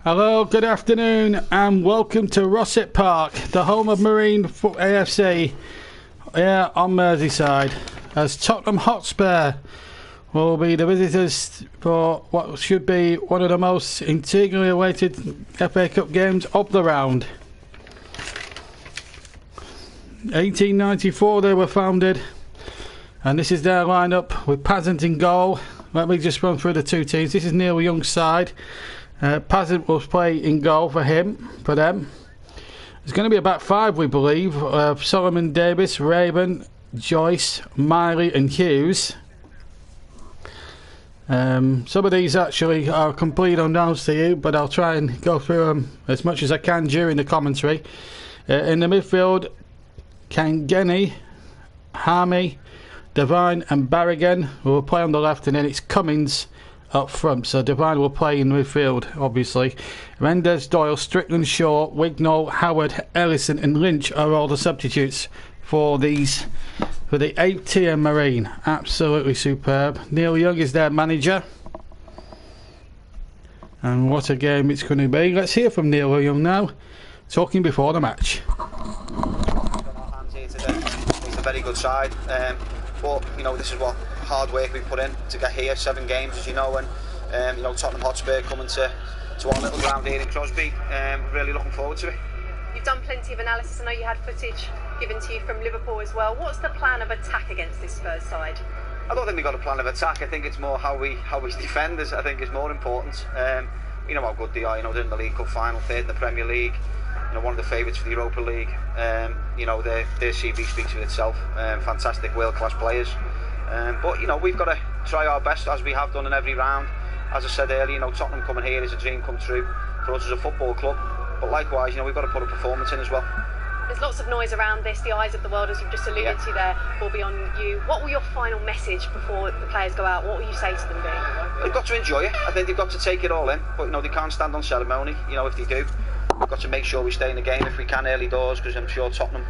Hello, good afternoon, and welcome to Rossett Park, the home of Marine AFC, here on Merseyside, as Tottenham Hotspur will be the visitors for what should be one of the most intriguingly awaited FA Cup games of the round. 1894 they were founded, and this is their lineup with Pazant in goal. Let me just run through the two teams. This is Neil Young's side. Pazant will play in goal for them. There's going to be about five, we believe. Solomon Davis, Raven, Joyce, Miley and Hughes. Some of these actually are complete unknowns to you, but I'll try and go through them as much as I can during the commentary. In the midfield, Kangeni, Harmy, Devine and Barrigan will play on the left, and then it's Cummins up front. So Devine will play in midfield, obviously. Mendes, Doyle, Strickland, Shaw, Wignall, Howard, Ellison and Lynch are all the substitutes for the 8-tier Marine. Absolutely superb. Neil Young is their manager, and what a game it's going to be. Let's hear from Neil Young now, talking before the match. It's a very good side, but you know, this is what hard work we put in to get here. 7 games, as you know, and you know, Tottenham Hotspur coming to our little ground here in Crosby. Really looking forward to it. You've done plenty of analysis. I know you had footage given to you from Liverpool as well. What's the plan of attack against this Spurs side? I don't think we've got a plan of attack. I think it's more how we defend. I think is more important. You know how good they are. You know, they're in the League Cup final, 3rd in the Premier League. You know, one of the favourites for the Europa League. You know, their CV speaks for itself. Fantastic, world-class players. But you know, we've got to try our best, as we have done in every round. As I said earlier, you know, Tottenham coming here is a dream come true for us as a football club. But likewise, you know, we've got to put a performance in as well. There's lots of noise around this. The eyes of the world, as you've just alluded to there, will be on you. What will your final message before the players go out? What will you say to them be? They've got to enjoy it. I think they've got to take it all in. But you know, they can't stand on ceremony. You know, if they do, we've got to make sure we stay in the game if we can early doors, because I'm sure Tottenham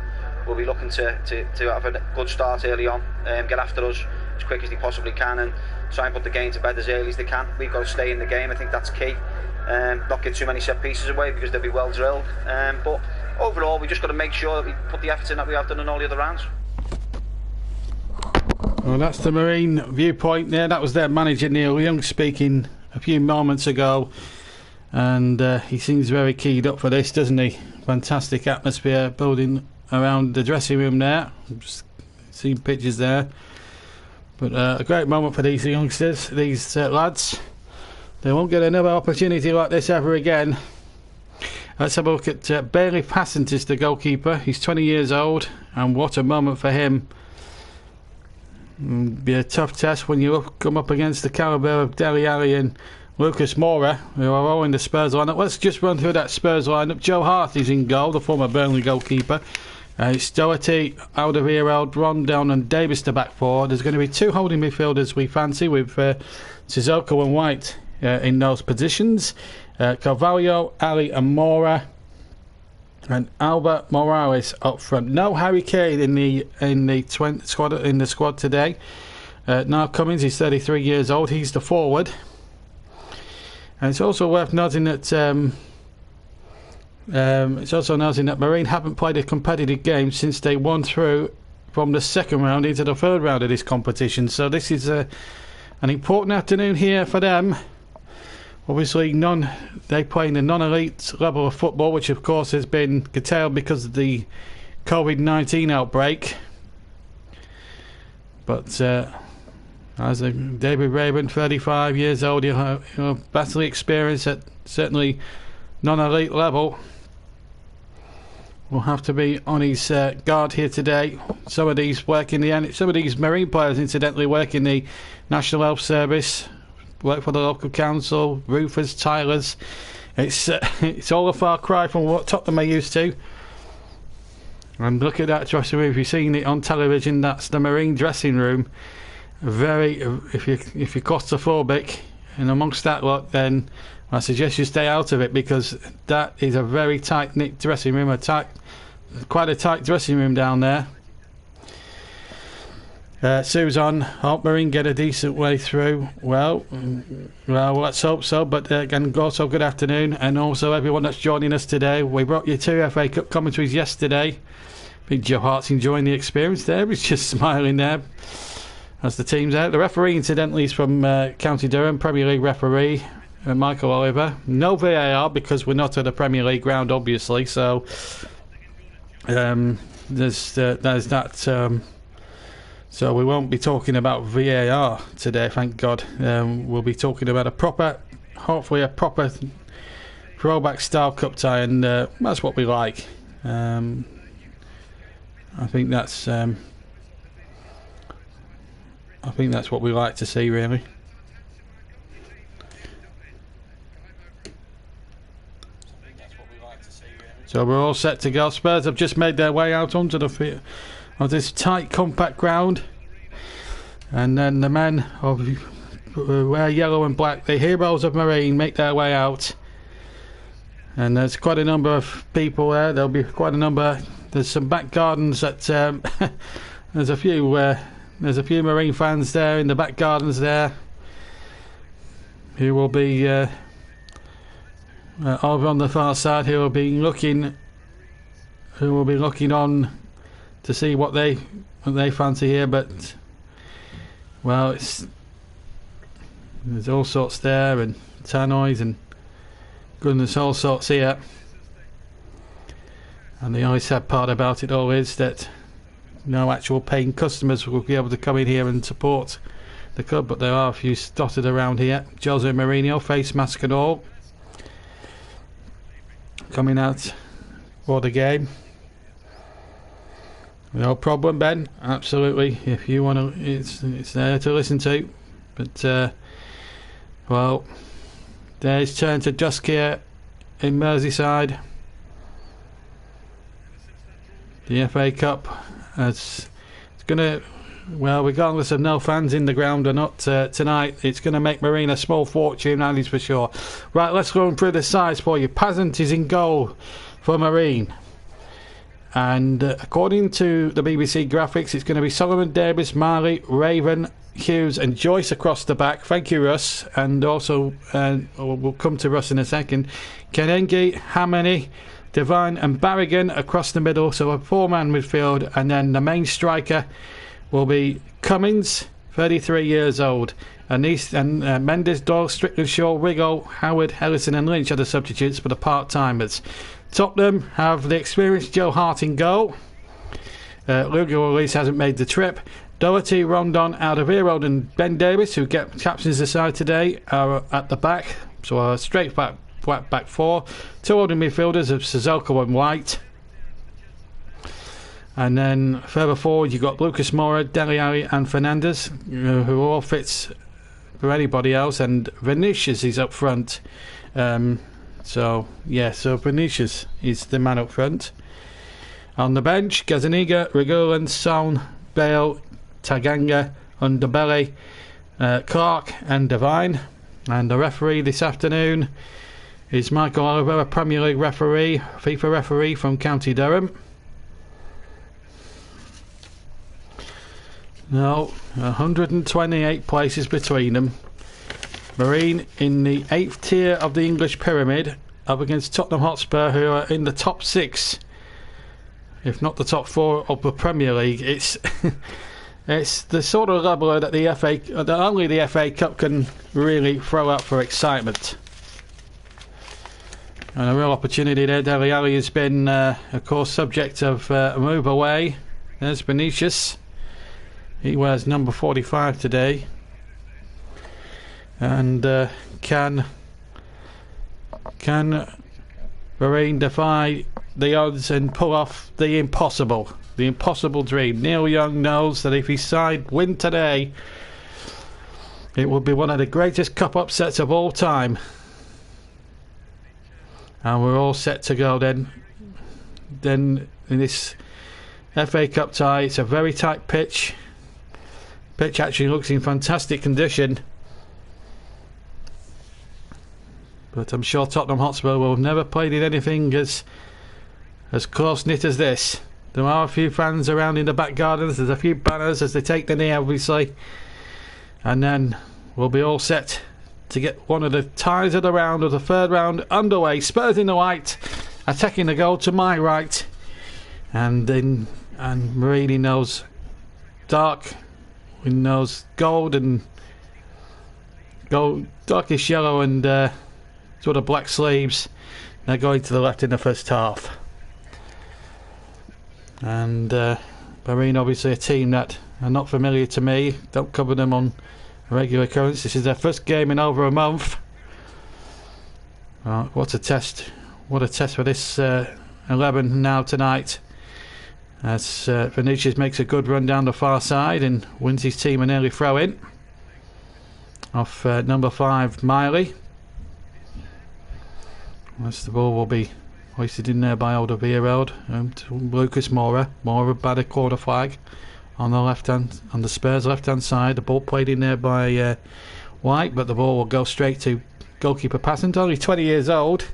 will be looking to have a good start early on, get after us as quick as they possibly can, and try and put the game to bed as early as they can. We've got to stay in the game. I think that's key. Not get too many set pieces away, because they'll be well drilled. But overall, we just got to make sure that we put the effort in that we have done in all the other rounds. Well, that's the Marine viewpoint there. That was their manager Neil Young speaking a few moments ago, and he seems very keyed up for this, doesn't he? Fantastic atmosphere building around the dressing room there. Just seeing pictures there, but a great moment for these youngsters, these lads. They won't get another opportunity like this ever again. Let's have a look at Bailey Passant is the goalkeeper. He's 20 years old, and what a moment for him. It'll be a tough test when you come up against the calibre of Dele Alli and Lucas Moura, who are all in the Spurs lineup. Let's just run through that Spurs lineup. Joe Hart is in goal, the former Burnley goalkeeper. It's Doherty, Alderweireld, Rondon and Davis to back four. There's going to be 2 holding midfielders we fancy, with Sissoko and White in those positions. Carvalho, Ali and Moura, and Albert Morales up front. No Harry Kane in the squad today. Now Cummins is 33 years old. He's the forward. And it's also worth noting that Marine haven't played a competitive game since they won through from the 2nd round into the 3rd round of this competition. So this is an important afternoon here for them. Obviously, they play in the non-elite level of football, which of course has been curtailed because of the COVID-19 outbreak. But as David Raven, 35 years old, vastly experienced at certainly non-elite level, will have to be on his guard here today. Some of these Marine players, incidentally, work in the National Health Service, work for the local council, roofers, tilers. It's all a far cry from what Tottenham are used to. And look at that dressing room. If you've seen it on television, that's the Marine dressing room. Very, if you're claustrophobic and amongst that lot, then I suggest you stay out of it, because that is a very tight-knit dressing room, quite a tight dressing room down there. Sue's on. Hope Marine get a decent way through. Well, let's hope so. But again, also good afternoon, and also everyone that's joining us today. We brought you 2 FA Cup commentaries yesterday. Big Joe Hart's enjoying the experience there. He's just smiling there as the team's out. The referee, incidentally, is from County Durham, Premier League referee, Michael Oliver. No VAR because we're not at a Premier League ground, obviously. So there's that. So we won't be talking about VAR today, thank God. We'll be talking about hopefully a proper throwback style cup tie, and that's what we like. I think that's what we like to see, really. So we're all set to go. Spurs have just made their way out onto the field of this tight, compact ground, and then the men who wear yellow and black, the heroes of Marine, make their way out. And there's quite a number of people there. There'll be quite a number. There's some back gardens that there's a few Marine fans there in the back gardens there, who will be over on the far side, who will be looking on to see what they fancy here. But well, there's all sorts there, and tannoys and goodness, all sorts here. And the only sad part about it all is that no actual paying customers will be able to come in here and support the club, but there are a few dotted around here. Jose Mourinho, face mask and all, coming out for the game. No problem, Ben. Absolutely. If you want to, it's there to listen to. But well, there's turn to dusk here in Merseyside. The FA Cup, it's going to, well, regardless of no fans in the ground or not tonight, it's going to make Marine a small fortune, that is for sure. Right, let's go through the sides for you. Pazant is in goal for Marine. And according to the BBC graphics, it's going to be Solomon, Davis, Marley, Raven, Hughes and Joyce across the back. Thank you, Russ. And also, we'll come to Russ in a second. Kenengi, Hamani, Devine and Barrigan across the middle. So a 4-man midfield. And then the main striker will be Cummins, 33 years old. And Mendes, Doyle, Strickland, Shaw, Riggo, Howard, Ellison and Lynch are the substitutes for the part-timers. Tottenham have the experienced Joe Hart in goal. Lugo Elise hasn't made the trip. Doherty, Rondon, Alderweireld and Ben Davis, who captains the side today, are at the back. So a straight back 4. 2 holding midfielders of Sissoko and White. And then further forward you've got Lucas Moura, Dele Alli and Fernandez, who all fits for anybody else. And Vinicius is up front. So Vinicius is the man up front. On the bench, Gazaniga, Regulan, Son, Bale, Taganga, Underbelly, Clark and Devine. And the referee this afternoon is Michael Oliver, a Premier League referee, FIFA referee from County Durham. No, 128 places between them. Marine in the 8th tier of the English pyramid, up against Tottenham Hotspur, who are in the top 6, if not the top 4 of the Premier League. It's it's the sort of leveler that only the FA Cup can really throw up for excitement. And a real opportunity there. Dele Alli has been, of course, subject of a move away. There's Vinicius. He wears number 45 today. And can Marine defy the odds and pull off the impossible dream? Neil Young knows that if his side win today, it would be one of the greatest cup upsets of all time. And we're all set to go then in this FA Cup tie. It's a very tight pitch. Pitch actually looks in fantastic condition. But I'm sure Tottenham Hotspur will have never played in anything as close-knit as this. There are a few fans around in the back gardens. There's a few banners as they take the knee, obviously. And then we'll be all set to get one of the ties of the round, of the third round, underway. Spurs in the white, attacking the goal to my right. And Marine in those dark, in those gold and darkish yellow and sort of black sleeves. They're going to the left in the first half. And Marine, obviously a team that are not familiar to me. Don't cover them on a regular occurrence. This is their first game in over a month. What a test. What a test for this 11 now tonight. As Vinicius makes a good run down the far side and wins his team an early throw in off number 5 Miley. As the ball will be hoisted in there by Alderweireld to Lucas Moura. Moura by the corner flag on the left hand, on the Spurs left hand side. The ball played in there by White, but the ball will go straight to goalkeeper Passant, only 20 years old.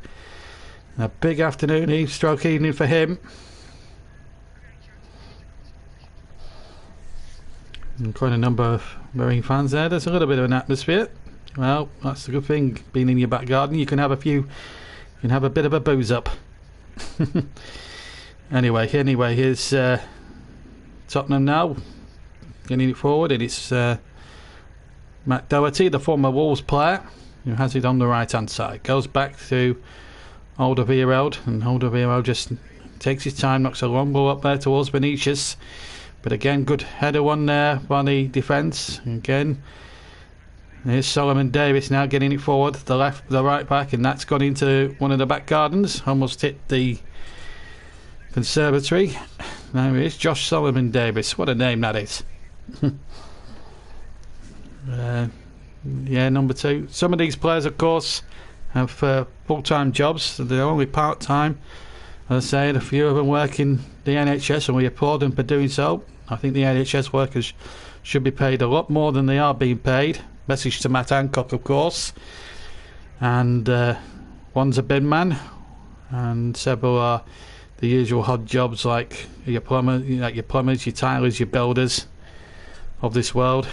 A big afternoon evening for him. And quite a number of Marine fans there. There's a little bit of an atmosphere. Well, that's the good thing, being in your back garden. You can have a bit of a booze up. Anyway, here's Tottenham now getting it forward, and it's Matt Doherty, the former Wolves player, who has it on the right hand side. Goes back to Alderweireld, and Alderweireld just takes his time, knocks a long ball up there towards Vinicius. But again, good header one there by the defence. Again, here's Solomon Davis now getting it forward, the right back, and that's gone into one of the back gardens. Almost hit the conservatory. Now it is Josh Solomon Davis. What a name that is. Yeah, number 2. Some of these players, of course, have full-time jobs, so they're only part-time. As I said, a few of them work in the NHS, and we applaud them for doing so. I think the NHS workers should be paid a lot more than they are being paid. Message to Matt Hancock, of course. And one's a bin man, and several are the usual odd jobs like your plumbers, your tilers, your builders of this world.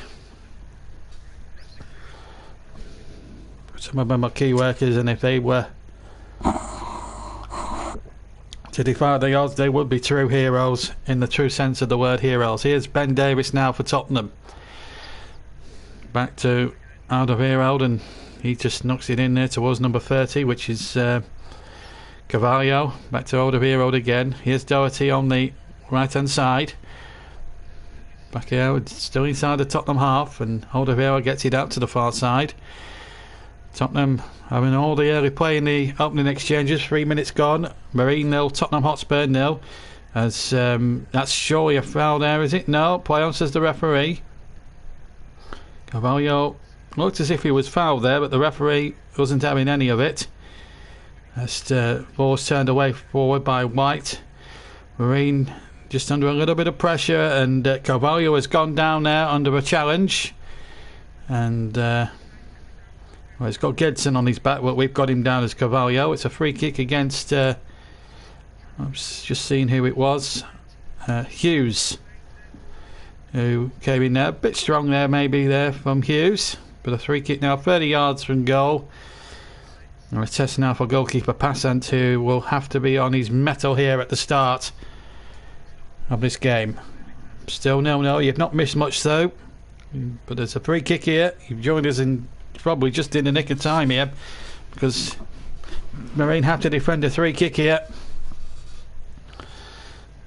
Some of them are key workers, and if they were to defy the odds, they would be true heroes in the true sense of the word heroes. Here's Ben Davis now for Tottenham. Back to Alderweireld, and he just knocks it in there towards number 30, which is Carvalho. Back to Alderweireld again. Here's Doherty on the right hand side. Back here, still inside the Tottenham half, and Alderweireld gets it out to the far side. Tottenham having all the early play in the opening exchanges. 3 minutes gone. Marine 0, Tottenham Hotspur 0. As that's surely a foul there, is it? No, play on, says the referee. Carvalho looked as if he was fouled there, but the referee wasn't having any of it. As the ball was turned away forward by White. Marine just under a little bit of pressure, and Carvalho has gone down there under a challenge. And well, it's got Gedson on his back, but we've got him down as Carvalho. It's a free kick against I'm just seeing who it was. Hughes, who came in there. A bit strong there maybe there from Hughes, but a free kick now 30 yards from goal. And a test now for goalkeeper Passant, who will have to be on his mettle here at the start of this game. Still 0-0. You've not missed much though, but there's a free kick here. You've joined us in probably just in the nick of time here, because Marine have to defend a free kick here,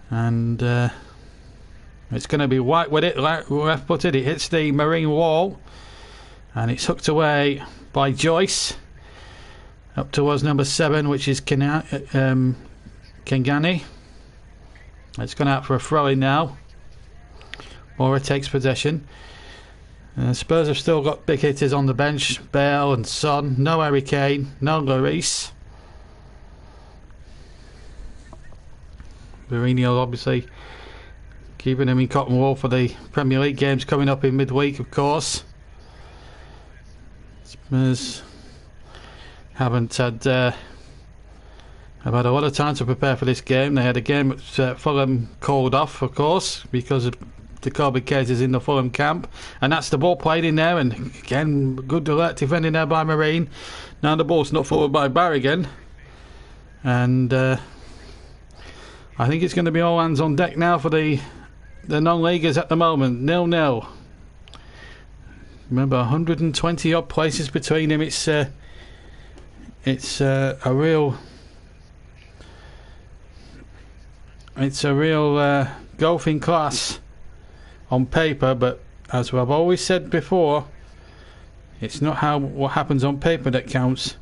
and it's going to be White with it, left footed. It hits the Marine wall, and it's hooked away by Joyce up towards number 7, which is Kengani. It's gone out for a throw-in now. Moura takes possession. Spurs have still got big hitters on the bench. Bale and Son. No Harry Kane. No Lloris. Mourinho obviously keeping him in cotton wool for the Premier League games coming up in midweek, of course. Spurs haven't had I've had a lot of time to prepare for this game. They had a game at Fulham called off, of course, because of the COVID cases in the Fulham camp. And that's the ball played in there. And again, good alert defending there by Marine. Now the ball's not forward by Barrigan. And I think it's going to be all hands on deck now for the non-leaguers at the moment. 0-0. Remember, 120 odd places between them. It's a real golfing class on paper, but as I've always said before, it's not what happens on paper that counts.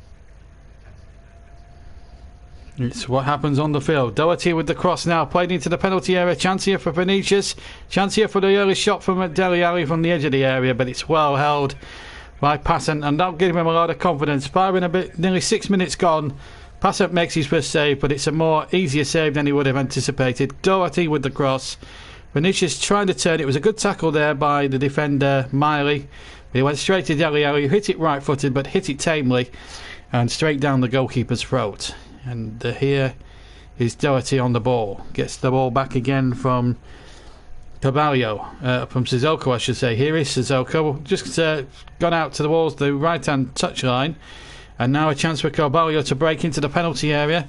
It's what happens on the field. Doherty with the cross now, played into the penalty area. Chance here for Vinicius. Chance here for the early shot from Dele Alli from the edge of the area, but it's well held by Passant, and that'll give him a lot of confidence. Firing a bit, nearly 6 minutes gone. Passant makes his first save, but it's a more easier save than he would have anticipated. Doherty with the cross. Vinicius trying to turn. It was a good tackle there by the defender Miley. He went straight to Dele Alli, who hit it right-footed, but hit it tamely, and straight down the goalkeeper's throat. And here is Doherty on the ball. Gets the ball back again from Carvalho, from Sissoko, I should say. Here is Sissoko, just gone out to the walls, the right-hand touchline. And now a chance for Carvalho to break into the penalty area.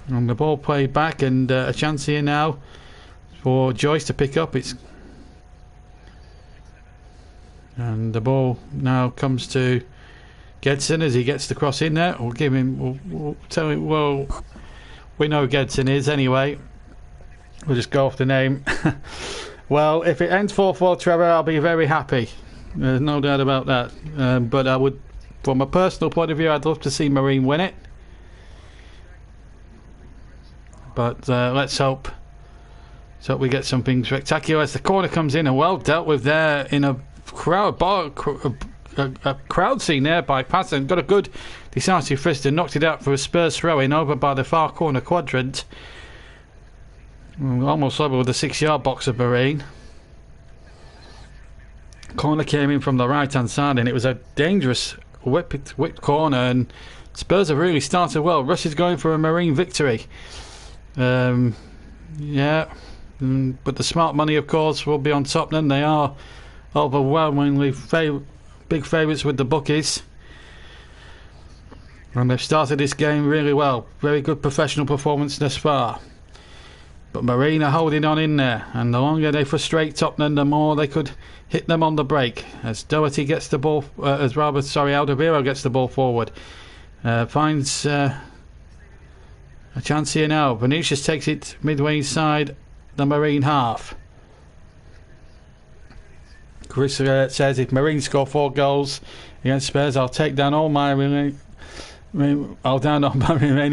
And the ball played back, and a chance here now for Joyce to pick up. And the ball now comes to Gedson as he gets the cross in there. We'll tell him, well, we know who Gedson is anyway. We'll just go off the name. Well, if it ends 4-4, Trevor, I'll be very happy. There's no doubt about that. But I would, from a personal point of view, I'd love to see Marine win it. But let's hope we get something spectacular as the corner comes in, and well dealt with there in a crowd scene there by Patton. Got a good decisive fist and knocked it out for a Spurs throw-in over by the far corner quadrant. Almost over with the 6-yard box of Marine. Corner came in from the right-hand side, and it was a dangerous whipped corner, and Spurs have really started well. Russ is going for a Marine victory. But the smart money, of course, will be on Tottenham. They are overwhelmingly big favourites with the bookies, and they've started this game really well. Very good professional performance thus far. But Marine are holding on in there, and the longer they frustrate Tottenham, the more they could hit them on the break. As Doherty gets the ball, Alderweireld gets the ball forward, finds a chance here now. Vinicius takes it midway inside the Marine half. Chris says if Marine score 4 goals against Spurs, I'll down all my remaining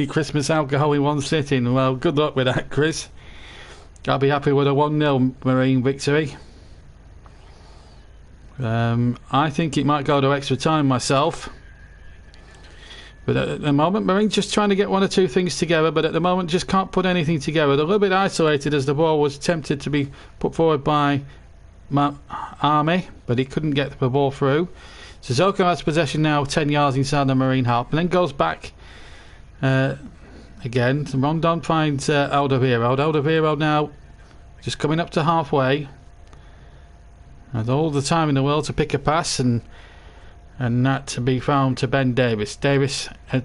Christmas alcohol in one sitting. Well, good luck with that, Chris. I'll be happy with a 1-0 Marine victory. I think it might go to extra time myself. But at the moment, Marine's just trying to get 1 or 2 things together, but at the moment just can't put anything together. They're a little bit isolated as the ball was attempted to be put forward by Army, but he couldn't get the ball through. Sissoko has possession now 10 yards inside the Marine half, and then goes back again. Rondon finds Alderweireld. Alderweireld now just coming up to halfway. Has all the time in the world to pick a pass, and that to be found to Ben Davis. Davis, a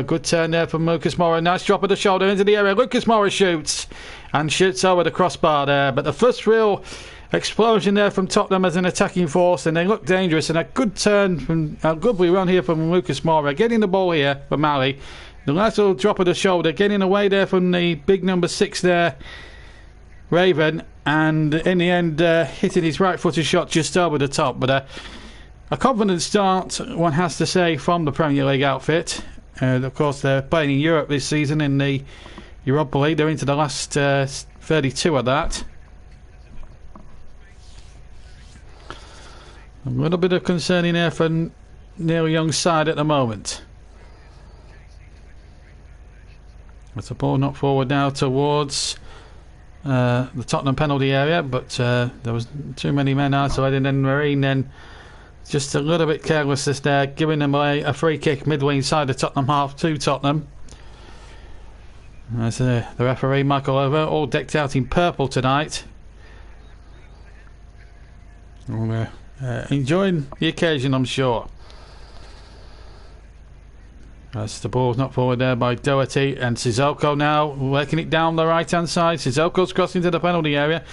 good turn there from Lucas Moura. Nice drop of the shoulder into the area. Lucas Moura shoots over the crossbar there. But the first real explosion there from Tottenham as an attacking force, and they look dangerous. And a good turn from a good run here from Lucas Moura, getting the ball here for Mali. The nice little drop of the shoulder, getting away there from the big number 6 there, Raven, and in the end hitting his right-footed shot just over the top. But a confident start, one has to say, from the Premier League outfit. Of course, they're playing in Europe this season in the Europa League. They're into the last 32 of that. A little bit of concern in there for Neil Young's side at the moment. With the ball knocked forward now towards the Tottenham penalty area, but there was too many men isolated, and Marine then just a little bit careless there, giving them a free kick midway inside the Tottenham half to Tottenham. As the referee, Michael Over, all decked out in purple tonight. Enjoying the occasion, I'm sure. As the ball's not forward there by Doherty, and Sissoko now working it down the right hand side. Sissoko's crossing to the penalty area.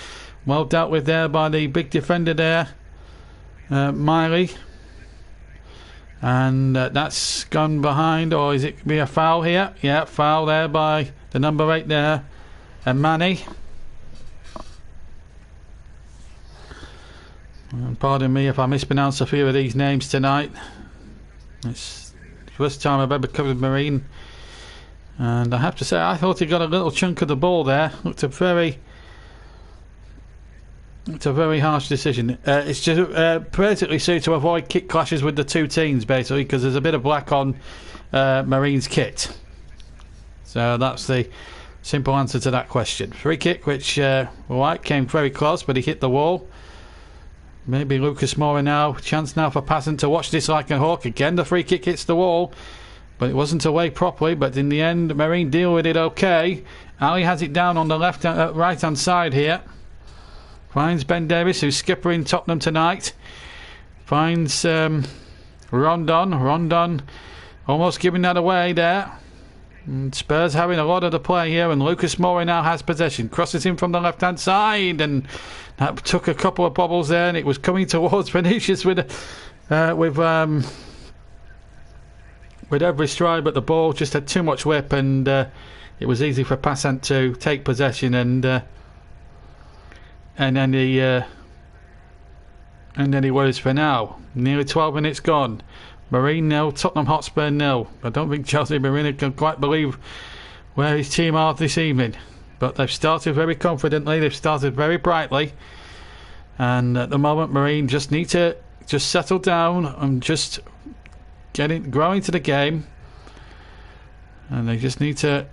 Well dealt with there by the big defender there, Miley. And that's gone behind, or is it be a foul here? Yeah, foul there by the number 8 there, and Manny. And pardon me if I mispronounce a few of these names tonight. It's the first time I've ever covered Marine, and I have to say I thought he got a little chunk of the ball there. Looked a very harsh decision. It's just basically so to avoid kick clashes with the two teams, basically, because there's a bit of black on Marine's kit. So that's the simple answer to that question. Free kick, which White came very close, but he hit the wall. Maybe Lucas Moura now. Chance now for Patton to watch this like a hawk. Again, the free kick hits the wall, but it wasn't away properly. But in the end, Marine deal with it okay. Ali has it down on the right hand side here. Finds Ben Davis, who's skipper in Tottenham tonight. Finds Rondon. Rondon almost giving that away there. And Spurs having a lot of the play here, and Lucas Moura now has possession. Crosses in from the left hand side, and that took a couple of bobbles there, and it was coming towards Vinicius with every stride, but the ball just had too much whip, and it was easy for Passant to take possession, and then he was for now. Nearly 12 minutes gone. Marine 0, Tottenham Hotspur 0. I don't think Chelsea Marine can quite believe where his team are this evening, but they've started very confidently. They've started very brightly, and at the moment Marine just need to settle down and just grow into the game, and they just need to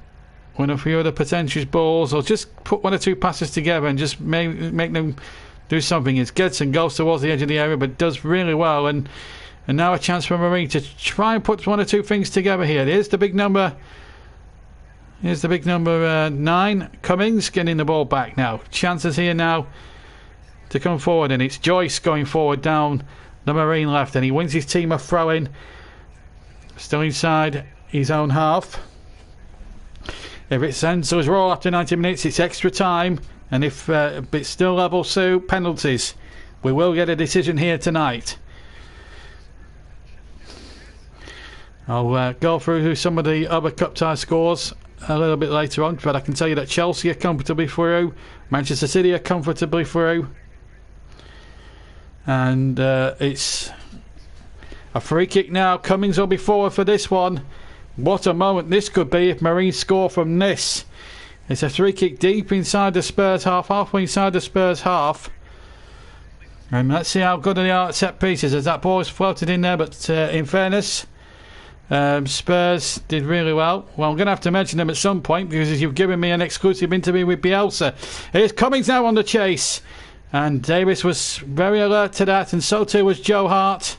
win a few of the potential balls, or just put one or two passes together and just make them do something. It's Gedson goes towards the edge of the area, but does really well, and now a chance for Marine to try and put one or two things together here. Here's the big number 9, Cummings, getting the ball back now. Chances here now to come forward, and it's Joyce going forward down the Marine left, and he wins his team a throw-in. Still inside his own half. If it sends us roll after 90 minutes, it's extra time, and if it's still level 2, penalties. We will get a decision here tonight. I'll go through some of the other cup tie scores a little bit later on, but I can tell you that Chelsea are comfortably through, Manchester City are comfortably through, and it's a free kick now. Cummings will be forward for this one. What a moment this could be if Marine score from this. It's a free kick deep inside the Spurs half, halfway inside the Spurs half, and let's see how good they are at set pieces as that ball is floated in there. But in fairness, Spurs did really well. Well, I'm going to have to mention them at some point, because you've given me an exclusive interview with Bielsa. Here's Cummings now on the chase, and Davis was very alert to that, and so too was Joe Hart.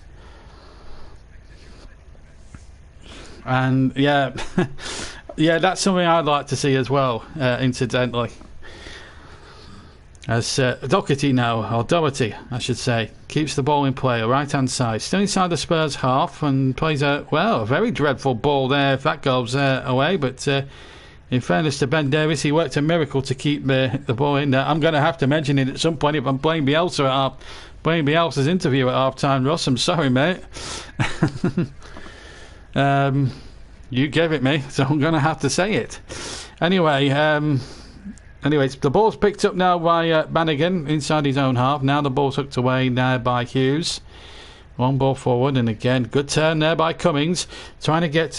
And yeah, yeah, that's something I'd like to see as well, incidentally. As Doherty now, or Doherty I should say, keeps the ball in play, right hand side, still inside the Spurs half, and plays a very dreadful ball there if that goes away. But in fairness to Ben Davis, he worked a miracle to keep the ball in there. I'm going to have to mention it at some point if I'm playing Bielsa's interview at half time. Ross, I'm sorry, mate. You gave it me, so I'm going to have to say it. Anyways, the ball's picked up now by Bannigan inside his own half. Now the ball's hooked away there by Hughes. One ball forward, and again, good turn there by Cummings. Trying to get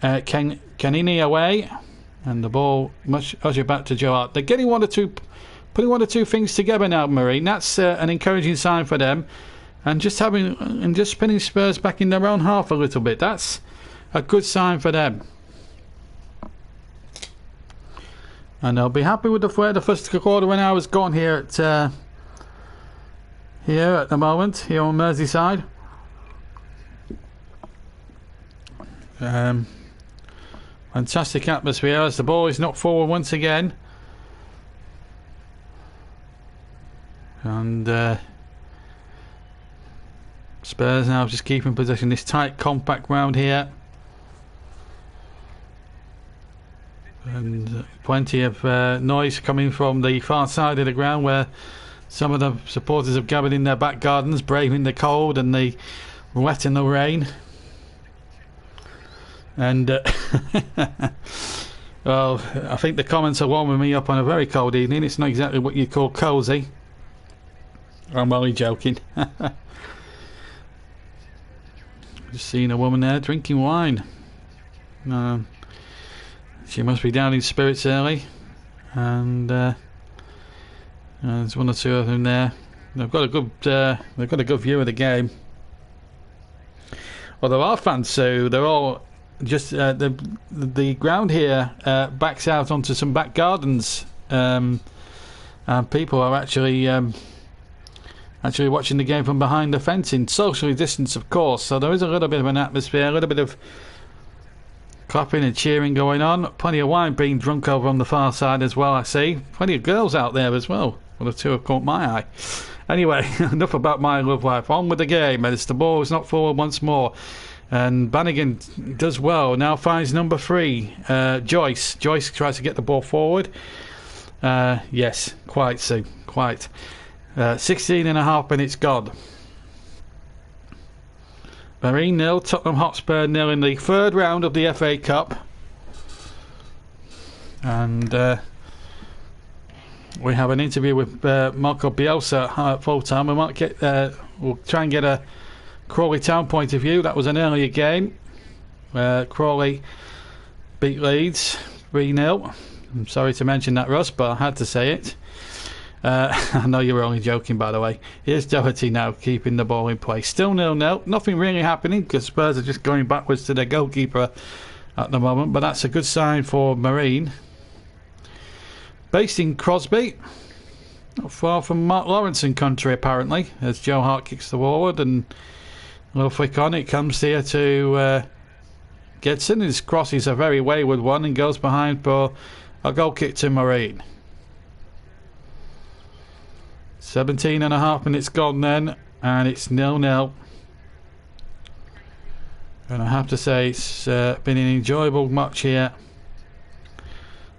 Canini away. And the ball much usher back to Joe Hart. They're getting putting one or two things together now, Marine. That's an encouraging sign for them. And just spinning Spurs back in their own half a little bit. That's a good sign for them. And they'll be happy with the way the first quarter when I was gone here at the moment, here on Fantastic atmosphere as the ball is knocked forward once again. And Spurs now just keeping possession. This tight, compact ground here. And plenty of noise coming from the far side of the ground, where some of the supporters have gathered in their back gardens, braving the cold and the wet and the rain. And well, I think the comments are warming me up on a very cold evening. It's not exactly what you call cosy. I'm only joking. Just seeing a woman there drinking wine. She must be down in spirits early, and there's one or two of them there. They've got a good view of the game. Well, there are fans, so they're all just the ground here backs out onto some back gardens, and people are actually watching the game from behind the fencing, socially distanced, of course. So there is a little bit of an atmosphere, a little bit of clapping and cheering going on. Plenty of wine being drunk over on the far side as well, I see. Plenty of girls out there as well. Well, the two have caught my eye. Anyway, enough about my love life. On with the game as the ball is knocked forward once more. And Bannigan does well. Now finds number 3, Joyce. Joyce tries to get the ball forward. Yes, quite so. Quite. 16 and a half minutes gone. Marine 0, Tottenham Hotspur 0 in the third round of the FA Cup. And we have an interview with Marco Bielsa at full time. We might get, we'll try and get a Crawley Town point of view. That was an earlier game. Crawley beat Leeds 3-0. I'm sorry to mention that, Russ, but I had to say it. I know you were only joking, by the way. Here's Doherty now keeping the ball in play. Still 0-0. Nothing really happening because Spurs are just going backwards to their goalkeeper at the moment, but that's a good sign for Marine. Based in Crosby, not far from Mark Lawrenson country apparently, as Joe Hart kicks the forward and a little flick on. It comes here to Gedson. His cross is a very wayward one and goes behind for a goal kick to Marine. 17 and a half minutes gone then, and it's 0-0. And I have to say it's been an enjoyable match here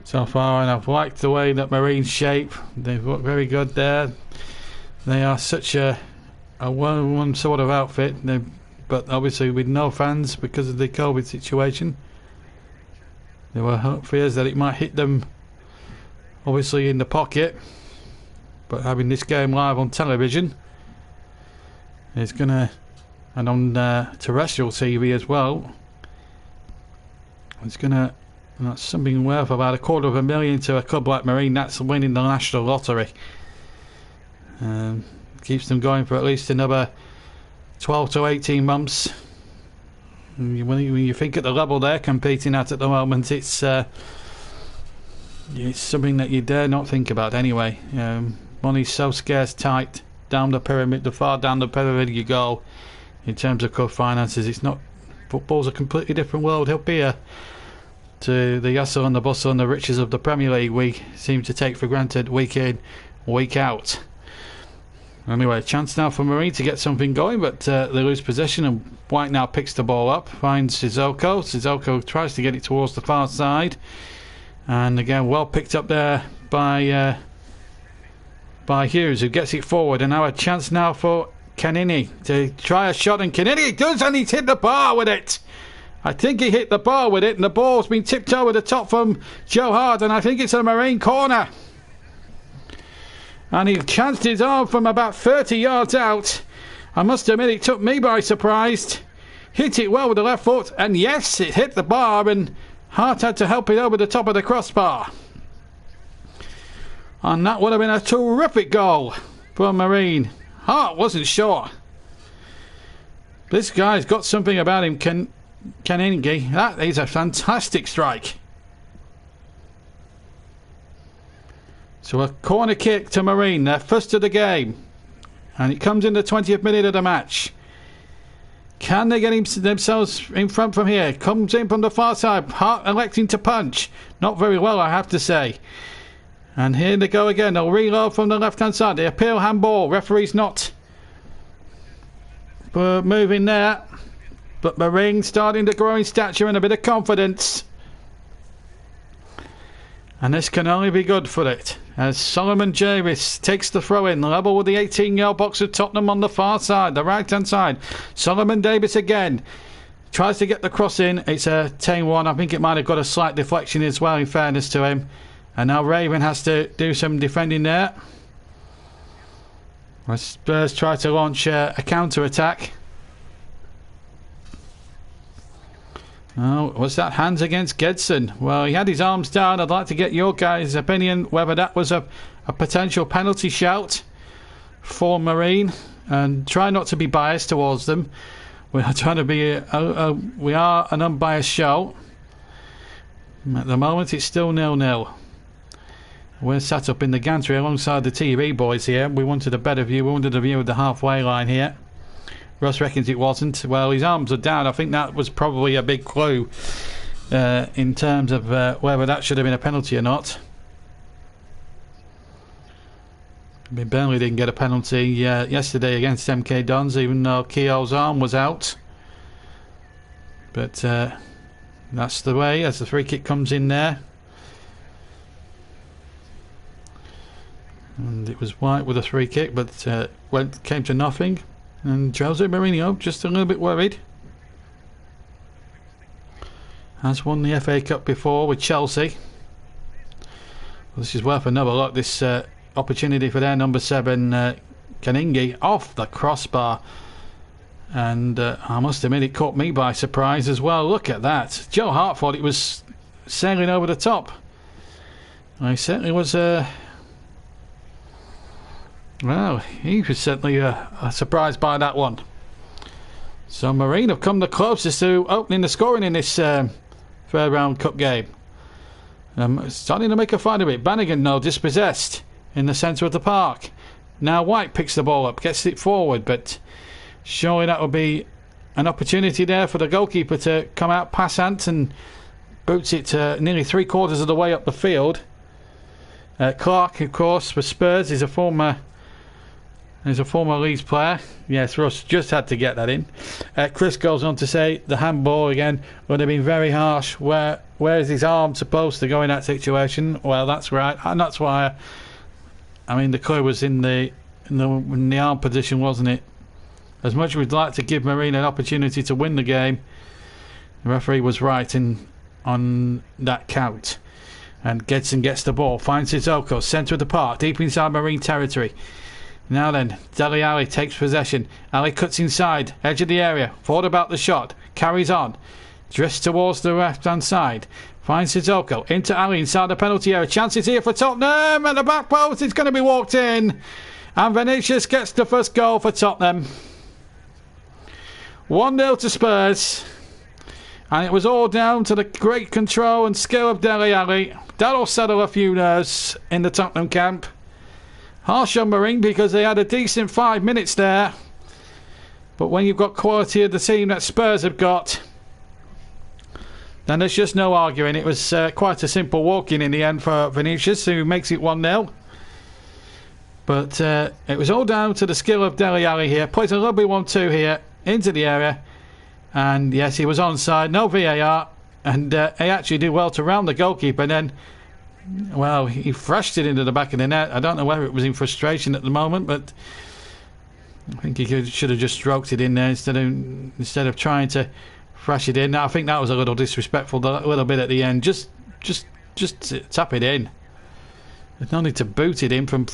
so far, and I've liked the way that Marine's shape. They've looked very good there. They are such a one sort of outfit, but obviously with no fans because of the COVID situation. There were fears that it might hit them obviously in the pocket, but having this game live on television is gonna, and on terrestrial TV as well, it's gonna, and that's something worth about $250,000 to a club like Marine. That's winning the national lottery. Keeps them going for at least another 12 to 18 months. When you think at the level they're competing at the moment, it's something that you dare not think about anyway. Money's so scarce, tight down the pyramid. The far down the pyramid you go in terms of club finances, it's not. Football's a completely different world up here to the hustle and the bustle and the riches of the Premier League we seem to take for granted week in, week out. Anyway, chance now for Marine to get something going, but they lose possession, and White now picks the ball up, finds Sissoko. Sissoko tries to get it towards the far side, and again well picked up there by Hughes, who gets it forward, and now a chance now for Canini to try a shot, and Canini does, and he's hit the bar with it. I think he hit the bar with it, and the ball's been tipped over the top from Joe Hart, and I think it's a Marine corner. And he chanced his arm from about 30 yards out. I must admit it took me by surprise. Hit it well with the left foot, and yes, it hit the bar, and Hart had to help it over the top of the crossbar. And that would have been a terrific goal for Marine. Hart wasn't sure. This guy's got something about him, Kaningi. That is a fantastic strike. So a corner kick to Marine, their first of the game. And it comes in the 20th minute of the match. Can they get themselves in front from here? Comes in from the far side. Hart electing to punch. Not very well, I have to say. And here they go again. They'll reload from the left-hand side. They appeal handball. Referee's not moving there. But Marine starting to grow in stature and a bit of confidence. And this can only be good for it. As Solomon Jarvis takes the throw in. Level with the 18-yard box of Tottenham on the far side. The right-hand side. Solomon Davis again. Tries to get the cross in. It's a tame one. I think it might have got a slight deflection as well, in fairness to him. And now Raven has to do some defending there. As Spurs try to launch a counter-attack. Oh, was that hands against Gedson? Well, he had his arms down. I'd like to get your guys' opinion whether that was a potential penalty shout for Marine. And try not to be biased towards them. We are trying to be we are an unbiased show. At the moment, it's still 0-0. We're sat up in the gantry alongside the TV boys here. We wanted a better view. We wanted a view of the halfway line here. Russ reckons it wasn't. Well, his arms are down. I think that was probably a big clue in terms of whether that should have been a penalty or not. I mean, Burnley didn't get a penalty yesterday against MK Dons, even though Keogh's arm was out. But that's the way, as the free kick comes in there. And it was White with a free kick, but came to nothing. And Jose Mourinho just a little bit worried. Has won the FA Cup before with Chelsea. Well, this is worth another look. This opportunity for their number 7, Kaningi, off the crossbar. And I must admit, it caught me by surprise as well. Look at that. Joe Hart thought it was sailing over the top. I certainly was... well, he was certainly surprised by that one. So Marine have come the closest to opening the scoring in this third round cup game. Starting to make a fight of it. Bannigan, though, dispossessed in the centre of the park. Now White picks the ball up, gets it forward, but surely that would be an opportunity there for the goalkeeper to come out past Ant and boots it nearly 3/4 of the way up the field. Clark, of course, for Spurs, is a former Leeds player. Yes, Russ just had to get that in. Chris goes on to say the handball again would have been very harsh. Where is his arm supposed to go in that situation? Well, that's right, and that's why. I mean, the clue was in the arm position, wasn't it? As much as we'd like to give Marine an opportunity to win the game, the referee was right on that count. And Gedson gets the ball, finds Sissoko, centre of the park, deep inside Marine territory. Now then, Dele Alli takes possession. Ali cuts inside, edge of the area, thought about the shot, carries on, drifts towards the left-hand side, finds Sissoko, into Ali inside the penalty area. Chances here for Tottenham, at the back post, it's going to be walked in. And Vinicius gets the first goal for Tottenham. 1-0 to Spurs. And it was all down to the great control and skill of Dele Alli. That'll settle a few nerves in the Tottenham camp. Harsh on Marine because they had a decent 5 minutes there. But when you've got quality of the team that Spurs have got, then there's just no arguing. It was quite a simple walk-in the end for Vinicius, who makes it 1-0. But it was all down to the skill of Dele Alli here. Plays a lovely 1-2 here into the area. And yes, he was onside, no VAR. And he actually did well to round the goalkeeper. And then, well, he thrashed it into the back of the net. I don't know whether it was in frustration at the moment, but I think he should have just stroked it in there instead of trying to thrash it in. I think that was a little disrespectful, a little bit at the end. Just tap it in. There's no need to boot it in from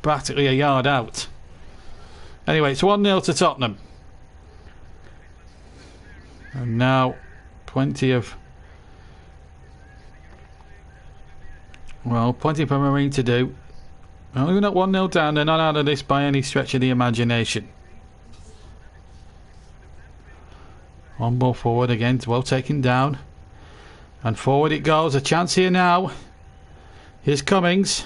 practically a yard out. Anyway, it's 1-0 to Tottenham. And now plenty for Marine to do. Only not 1-0 down. They're not out of this by any stretch of the imagination. One ball forward again, well taken down. And forward it goes. A chance here now. Here's Cummings.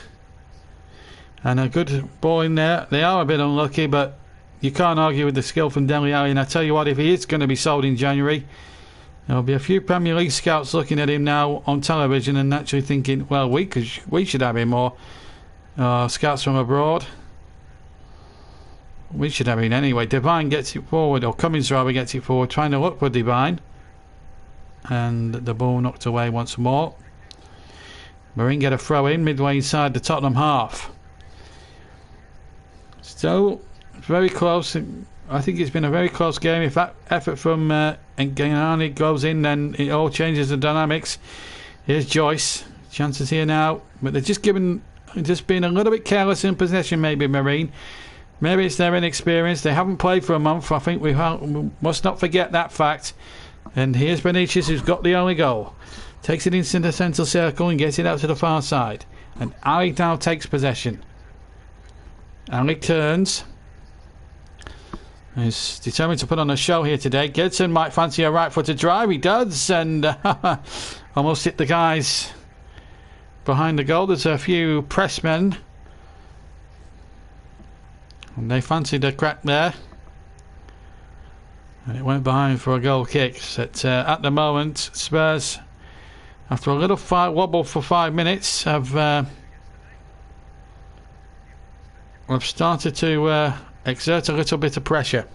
And a good ball in there. They are a bit unlucky, but you can't argue with the skill from Dele Alli. And I tell you what, if he is going to be sold in January, there'll be a few Premier League scouts looking at him now on television and actually thinking, well, we should have him, or scouts from abroad. We should have him anyway. Devine gets it forward, or Cummins rather gets it forward, trying to look for Devine. And the ball knocked away once more. Marine get a throw in midway inside the Tottenham half. Still very close. I think it's been a very close game. If that effort from Ngannou goes in, then it all changes the dynamics. Here's Joyce. Chances here now, but they're just being a little bit careless in possession. Maybe Marine. Maybe it's their inexperience. They haven't played for a month. I think we must not forget that fact. And here's Benitez, who's got the only goal. Takes it into the central circle and gets it out to the far side. And Ali now takes possession. Ali turns. He's determined to put on a show here today. Gedson might fancy a right-footed drive. He does. And almost hit the guys behind the goal. There's a few pressmen. And they fancied a crack there. And it went behind for a goal kick. But at the moment, Spurs, after a little wobble for 5 minutes, have started to exert a little bit of pressure.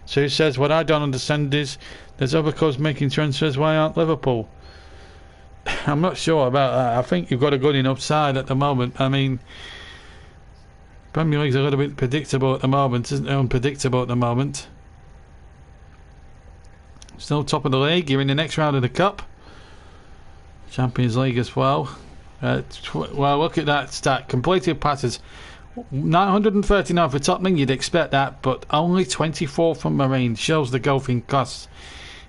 Sue says, what I don't understand is there's other clubs making transfers. Why aren't Liverpool? I'm not sure about that. I think you've got a good enough side at the moment. I mean, Premier League's a little bit predictable at the moment, isn't it? Unpredictable at the moment. Still top of the league. You're in the next round of the Cup. Champions League as well. Well, look at that stat. Completed passes. 939 for Tottenham. You'd expect that, but only 24 from Marine. Shows the golfing class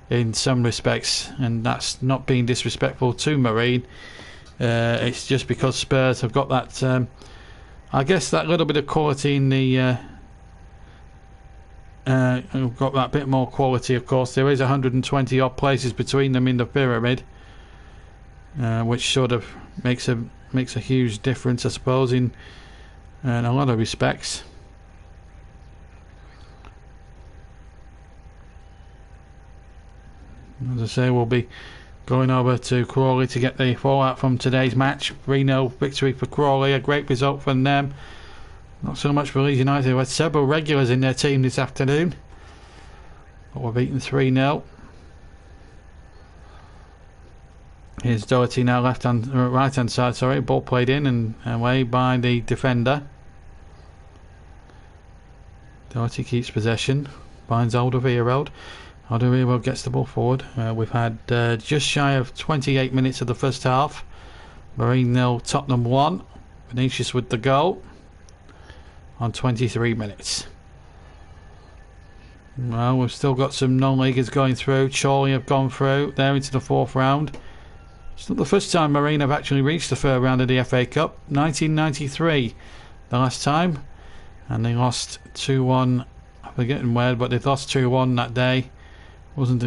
in some respects, and that's not being disrespectful to Marine. It's just because Spurs have got that... I guess that little bit of quality in the got that bit more quality. Of course, there is 120 odd places between them in the pyramid, which sort of makes a huge difference, I suppose, in a lot of respects. As I say, we'll be going over to Crawley to get the fallout from today's match. 3-0 victory for Crawley, a great result from them. Not so much for Leeds United, who had several regulars in their team this afternoon, but we're beaten 3-0. Here's Doherty now right hand side, sorry. Ball played in and away by the defender. Doherty keeps possession, finds Alderweireld. Alderweireld gets the ball forward. We've had just shy of 28 minutes of the first half. Marine 0, Tottenham 1. Vinicius with the goal on 23 minutes. Well, we've still got some non-leaguers going through. Chorley have gone through. They're into the fourth round. It's not the first time Marine have actually reached the third round of the FA Cup. 1993, the last time. And they lost 2-1. I'm forgetting where, but they lost 2-1 that day. Wasn't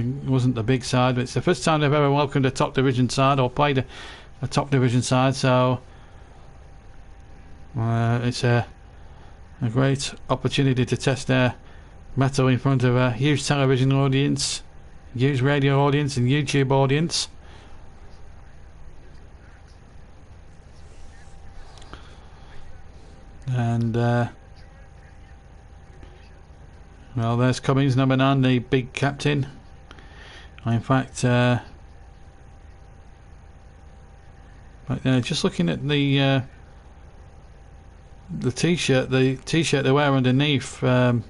the big side, but it's the first time they've ever welcomed a top division side or played a top division side, so it's a great opportunity to test their mettle in front of a huge television audience, huge radio audience and YouTube audience. And well, there's Cummins, number 9, the big captain. In fact, just looking at the t-shirt, they wear underneath their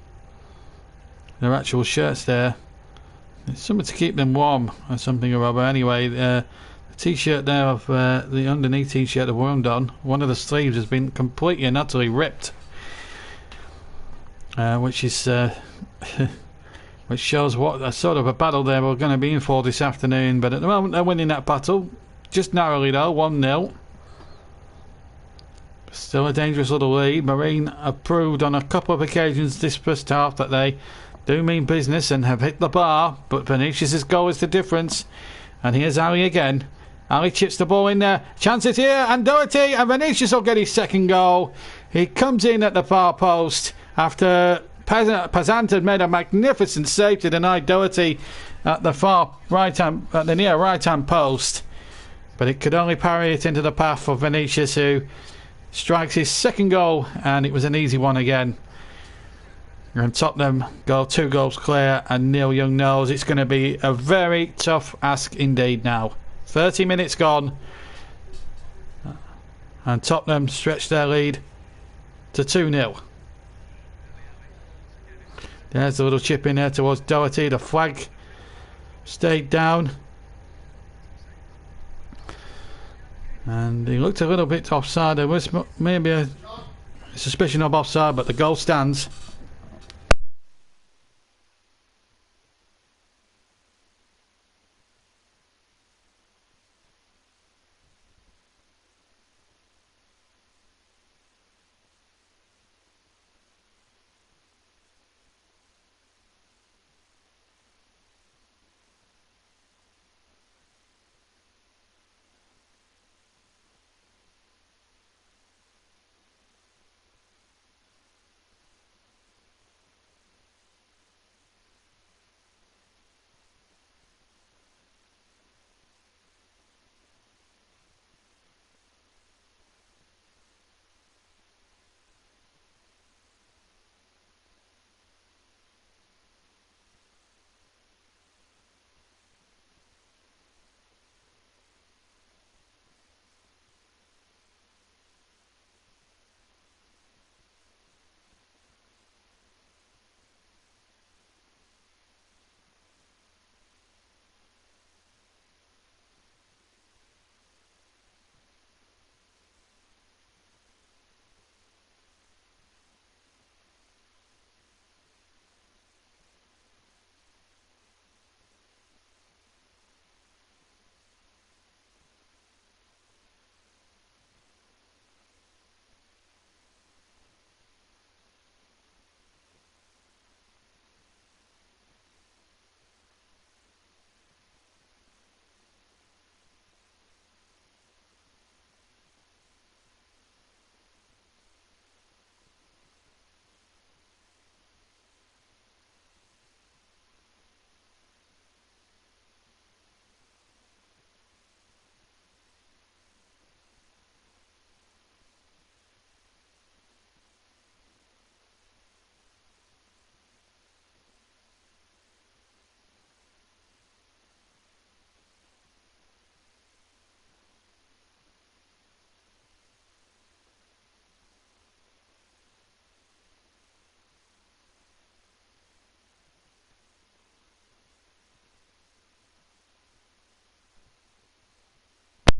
actual shirts there. It's something to keep them warm or something or other. Anyway, the t-shirt there of the underneath t-shirt of Woundon, one of the sleeves has been completely and utterly ripped. Which is which shows what a sort of a battle they were going to be in for this afternoon. But at the moment they're winning that battle, just narrowly though, 1-0. Still a dangerous little lead. Marine have proved on a couple of occasions this first half that they do mean business and have hit the bar. But Vinicius' goal is the difference. And here's Ali again. Ali chips the ball in there. Chance it here, and Doherty, and Vinicius will get his second goal. He comes in at the far post. after Pazant had made a magnificent save to deny Doherty at the near right hand post, but it could only parry it into the path of Vinicius, who strikes his second goal, and it was an easy one again. And Tottenham go 2 goals clear, and Neil Young knows it's going to be a very tough ask indeed now. 30 minutes gone, and Tottenham stretch their lead to 2-0. There's the little chip in there towards Doherty. The flag stayed down, and he looked a little bit offside. There was maybe a suspicion of offside, but the goal stands.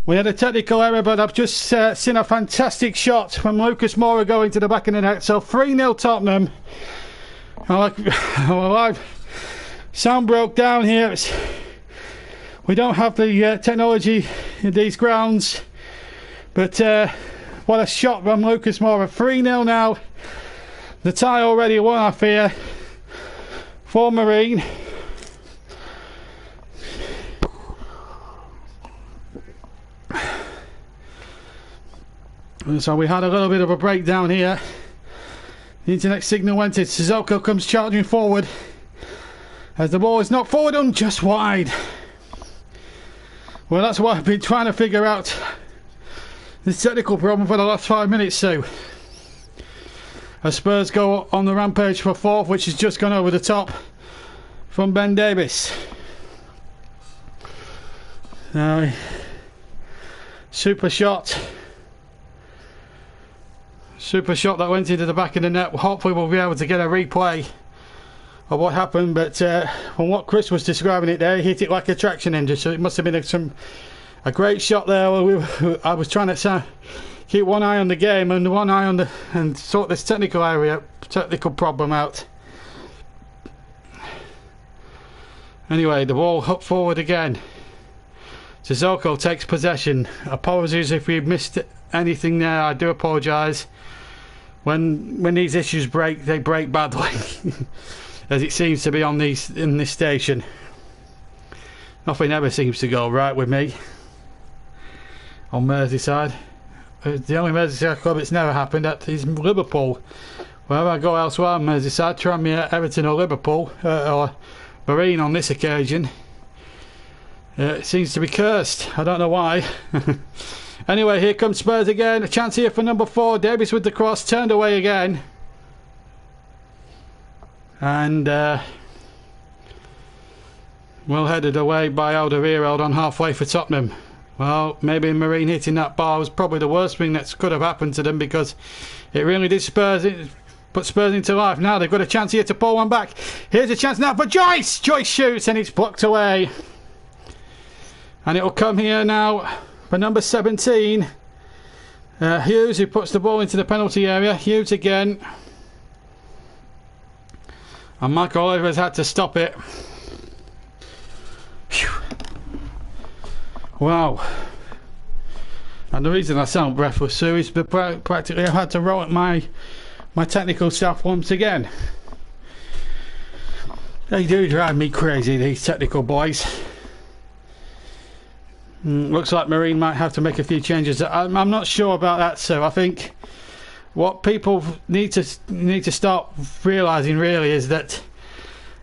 We had a technical error, but I've just seen a fantastic shot from Lucas Moura going to the back of the net. So 3-0 Tottenham. Sound broke down here. We don't have the technology in these grounds, but what a shot from Lucas Moura. 3-0 now. The tie already won, I fear, for Marine. So we had a little bit of a breakdown here. The internet signal went in. Sissoko comes charging forward as the ball is knocked forward and just wide. Well, that's what I've been trying to figure out, this technical problem, for the last 5 minutes. So as Spurs go on the rampage for 4th, which has just gone over the top from Ben Davies. Now, super shot that went into the back of the net. Hopefully we'll be able to get a replay of what happened, but from what Chris was describing it there, he hit it like a traction engine, so it must have been a great shot there. I was trying to keep one eye on the game and one eye on and sort this technical problem out. Anyway, the ball hooked forward again. Sissoko takes possession. Apologies if we missed anything there, I do apologise. When these issues break, they break badly, as it seems to be in this station. Nothing ever seems to go right with me on Merseyside. The only Merseyside club it's never happened at is Liverpool, wherever I go elsewhere on Merseyside, Tranmere, Everton or Liverpool, or Marine on this occasion, it seems to be cursed. I don't know why. Anyway, here comes Spurs again. A chance here for number 4. Davies with the cross, turned away again. And well headed away by Alderweireld on halfway for Tottenham. Well, maybe Marine hitting that bar was probably the worst thing that could have happened to them, because it really did put Spurs into life. Now they've got a chance here to pull one back. Here's a chance now for Joyce. Joyce shoots and it's blocked away. And it will come here now for number 17. Hughes, who puts the ball into the penalty area. Hughes again. And Michael Oliver's had to stop it. Whew. Wow. And the reason I sound breathless too is practically I've had to roll at my technical staff once again. They do drive me crazy, these technical boys. Looks like Marine might have to make a few changes. I'm not sure about that, so I think what people need to start realising really is that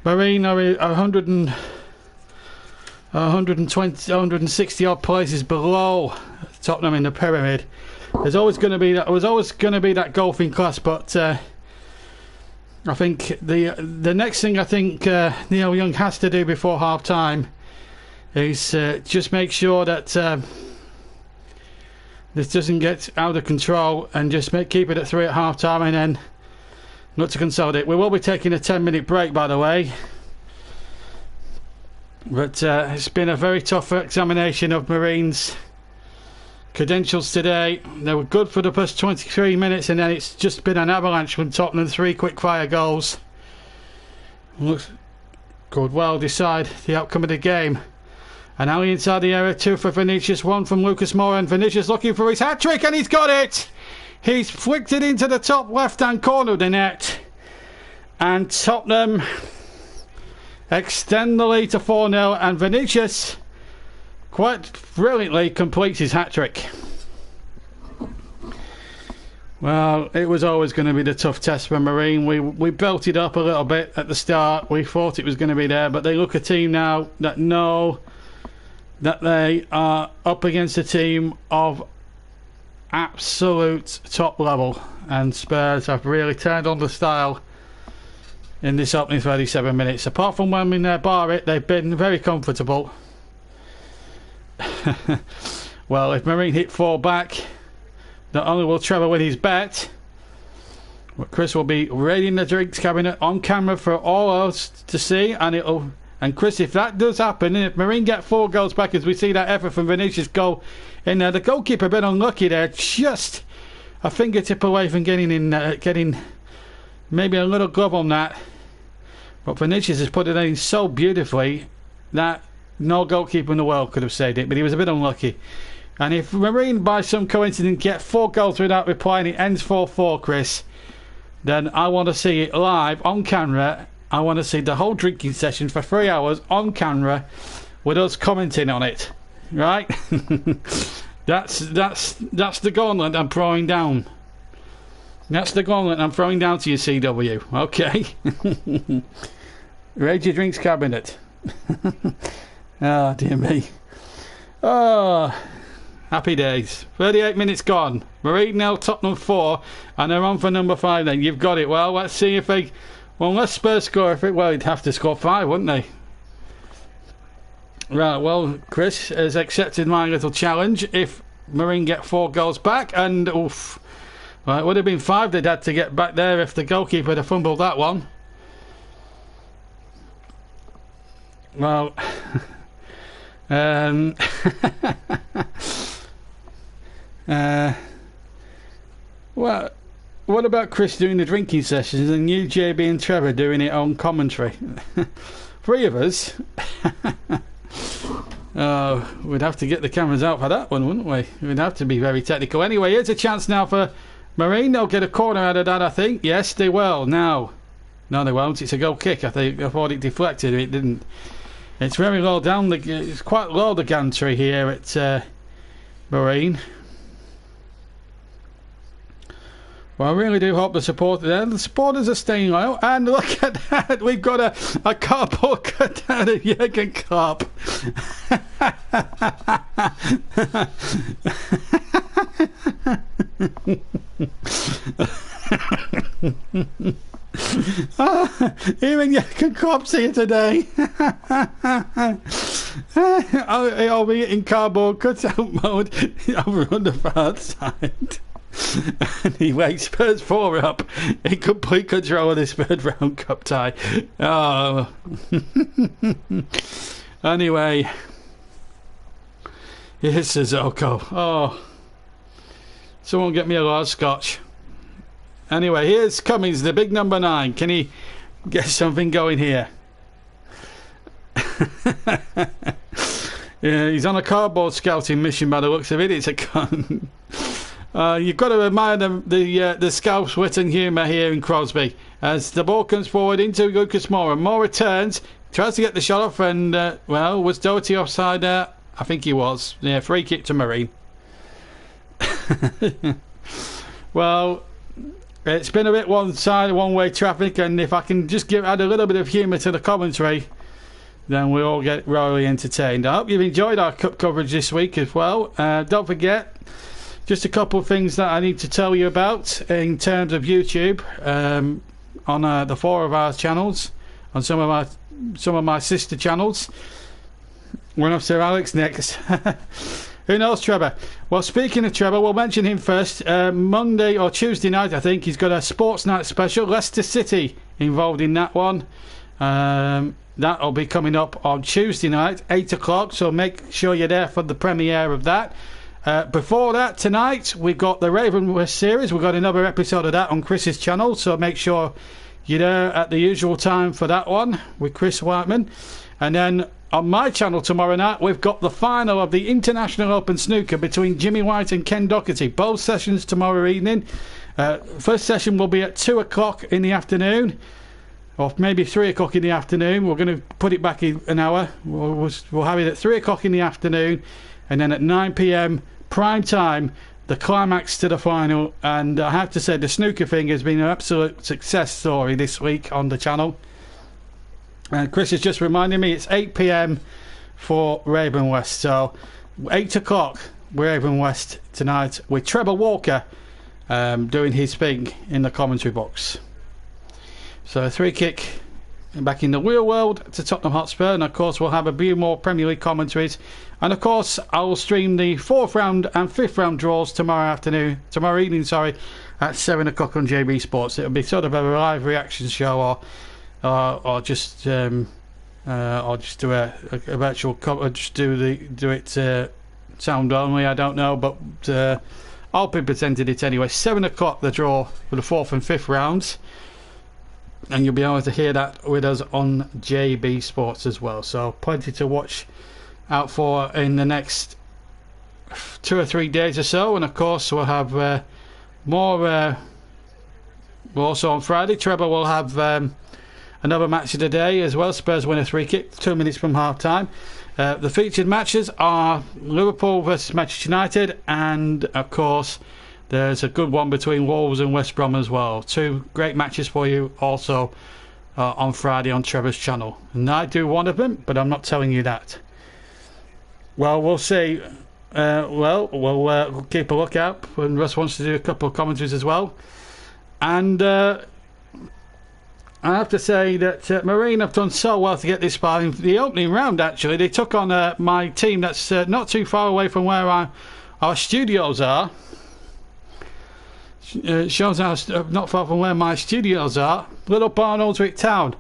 Marine are 160 odd places below Tottenham in the pyramid. There's always going to be that. Was always going to be that golfing class, but I think the next thing I think Neil Young has to do before half time is just make sure that this doesn't get out of control, and just keep it at 3 at half time, and then look to consolidate. We will be taking a 10-minute break, by the way. But it's been a very tough examination of Marine's credentials today. They were good for the first 23 minutes, and then it's just been an avalanche from Tottenham. 3 quick-fire goals. Looks could well decide the outcome of the game. And now inside the area, 2 for Vinicius, 1 from Lucas Moura, and Vinicius looking for his hat-trick, and he's got it! He's flicked it into the top left-hand corner of the net. And Tottenham extend the lead to 4-0, and Vinicius quite brilliantly completes his hat-trick. Well, it was always going to be the tough test for Marine. We built it up a little bit at the start. We thought it was going to be there, but they look a team now that know that they are up against a team of absolute top level, and Spurs have really turned on the style in this opening 37 minutes. Apart from when in their bar it, they've been very comfortable. Well, if Marine hit 4 back, not only will Trevor win his bet, but Chris will be raiding the drinks cabinet on camera for all us to see, and Chris, if that does happen, and if Marine get 4 goals back, as we see that effort from Vinicius goal in there, the goalkeeper a bit unlucky there, just a fingertip away from getting maybe a little glove on that. But Vinicius has put it in so beautifully that no goalkeeper in the world could have saved it, but he was a bit unlucky. And if Marine by some coincidence get 4 goals without replying, it ends 4-4, Chris, then I want to see it live on camera. I want to see the whole drinking session for 3 hours on camera with us commenting on it, right? that's the gauntlet I'm throwing down. That's the gauntlet I'm throwing down to you, CW. Okay. Raid your drinks cabinet. Oh dear me. Oh, happy days. 38 minutes gone. Marine now, Tottenham 4, and they're on for number 5 then. You've got it. Well, let's see if they... Well, unless Spurs score, well, they'd have to score 5, wouldn't they? Right, well, Chris has accepted my little challenge. If Marine get 4 goals back, and oof, well, it would have been 5 they'd had to get back there if the goalkeeper had fumbled that one. Well, well, what about Chris doing the drinking sessions and you, JB and Trevor doing it on commentary? 3 of us. We'd have to get the cameras out for that one, wouldn't we? We'd have to be very technical. Anyway, here's a chance now for Marine. They'll get a corner out of that, I think. Yes, they will. Now, no, they won't. It's a goal kick. I thought it deflected. It didn't. It's very low down. It's quite low, the gantry here at Marine. Well, I really do hope the supporters are staying loyal. And look at that, we've got a cardboard cutout of Jurgen Klopp. Even Jurgen Klopp's here today. I'll be in cardboard cutout mode over on the far side. And he wakes Spurs 4 up in complete control of this third round cup tie. Oh. Anyway, here's Sissoko. Oh, someone get me a large scotch. Anyway, here's Cummings, the big number 9. Can he get something going here? Yeah, he's on a cardboard scouting mission by the looks of it. It's a gun. You've got to admire the Scouse wit and humour here in Crosby. As the ball comes forward into Lucas Moura. Moura returns, tries to get the shot off, and, well, was Doherty offside there? I think he was. Yeah, free kick to Marine. Well, it's been a bit one-way traffic, and if I can just add a little bit of humour to the commentary, then we all get royally entertained. I hope you've enjoyed our cup coverage this week as well. Don't forget, just a couple of things that I need to tell you about in terms of YouTube. On the 4 of our channels, on some of my sister channels. One of Sir Alex next. Who knows Trevor? Well, speaking of Trevor, we'll mention him first. Monday or Tuesday night, I think, he's got a sports night special. Leicester City involved in that one. That'll be coming up on Tuesday night, 8 o'clock, so make sure you're there for the premiere of that. Before that, tonight, we've got the Ravenwest series. We've got another episode of that on Chris's channel, so make sure you're there at the usual time for that one with Chris Whiteman. And then on my channel tomorrow night, we've got the final of the International Open Snooker between Jimmy White and Ken Doherty. Both sessions tomorrow evening. First session will be at 2 o'clock in the afternoon, or maybe 3 o'clock in the afternoon. We're going to put it back in an hour. We'll have it at 3 o'clock in the afternoon, and then at 9 p.m. prime time, the climax to the final. And I have to say, the snooker thing has been an absolute success story this week on the channel. And Chris has just reminded me it's 8 p.m. for Ravenwest. So 8 o'clock Ravenwest tonight with Trevor Walker doing his thing in the commentary box. So a 3 kick back in the real world to Tottenham Hotspur, and of course we'll have a few more Premier League commentaries, and of course I'll stream the 4th round and 5th round draws tomorrow evening at 7 o'clock on JB Sports. It'll be sort of a live reaction show, or just do a virtual just do it sound only, I don't know, but I'll be presenting it anyway. 7 o'clock the draw for the 4th and 5th rounds, and you'll be able to hear that with us on JB Sports as well. So plenty to watch out for in the next 2 or 3 days or so. And of course we'll have more. Also on Friday, Trevor will have another match of the day as well. Spurs win a 3 kick 2 minutes from half time. The featured matches are Liverpool versus Manchester United, and of course there's a good one between Wolves and West Brom as well. 2 great matches for you also on Friday on Trevor's channel. And I do one of them, but I'm not telling you that. Well, we'll see. We'll keep a lookout when Russ wants to do a couple of commentaries as well. And I have to say that Marine have done so well to get this far. In the opening round, actually, they took on my team that's not too far away from where our studios are. Shows us not far from where my studios are. Little Barnoldswick Town.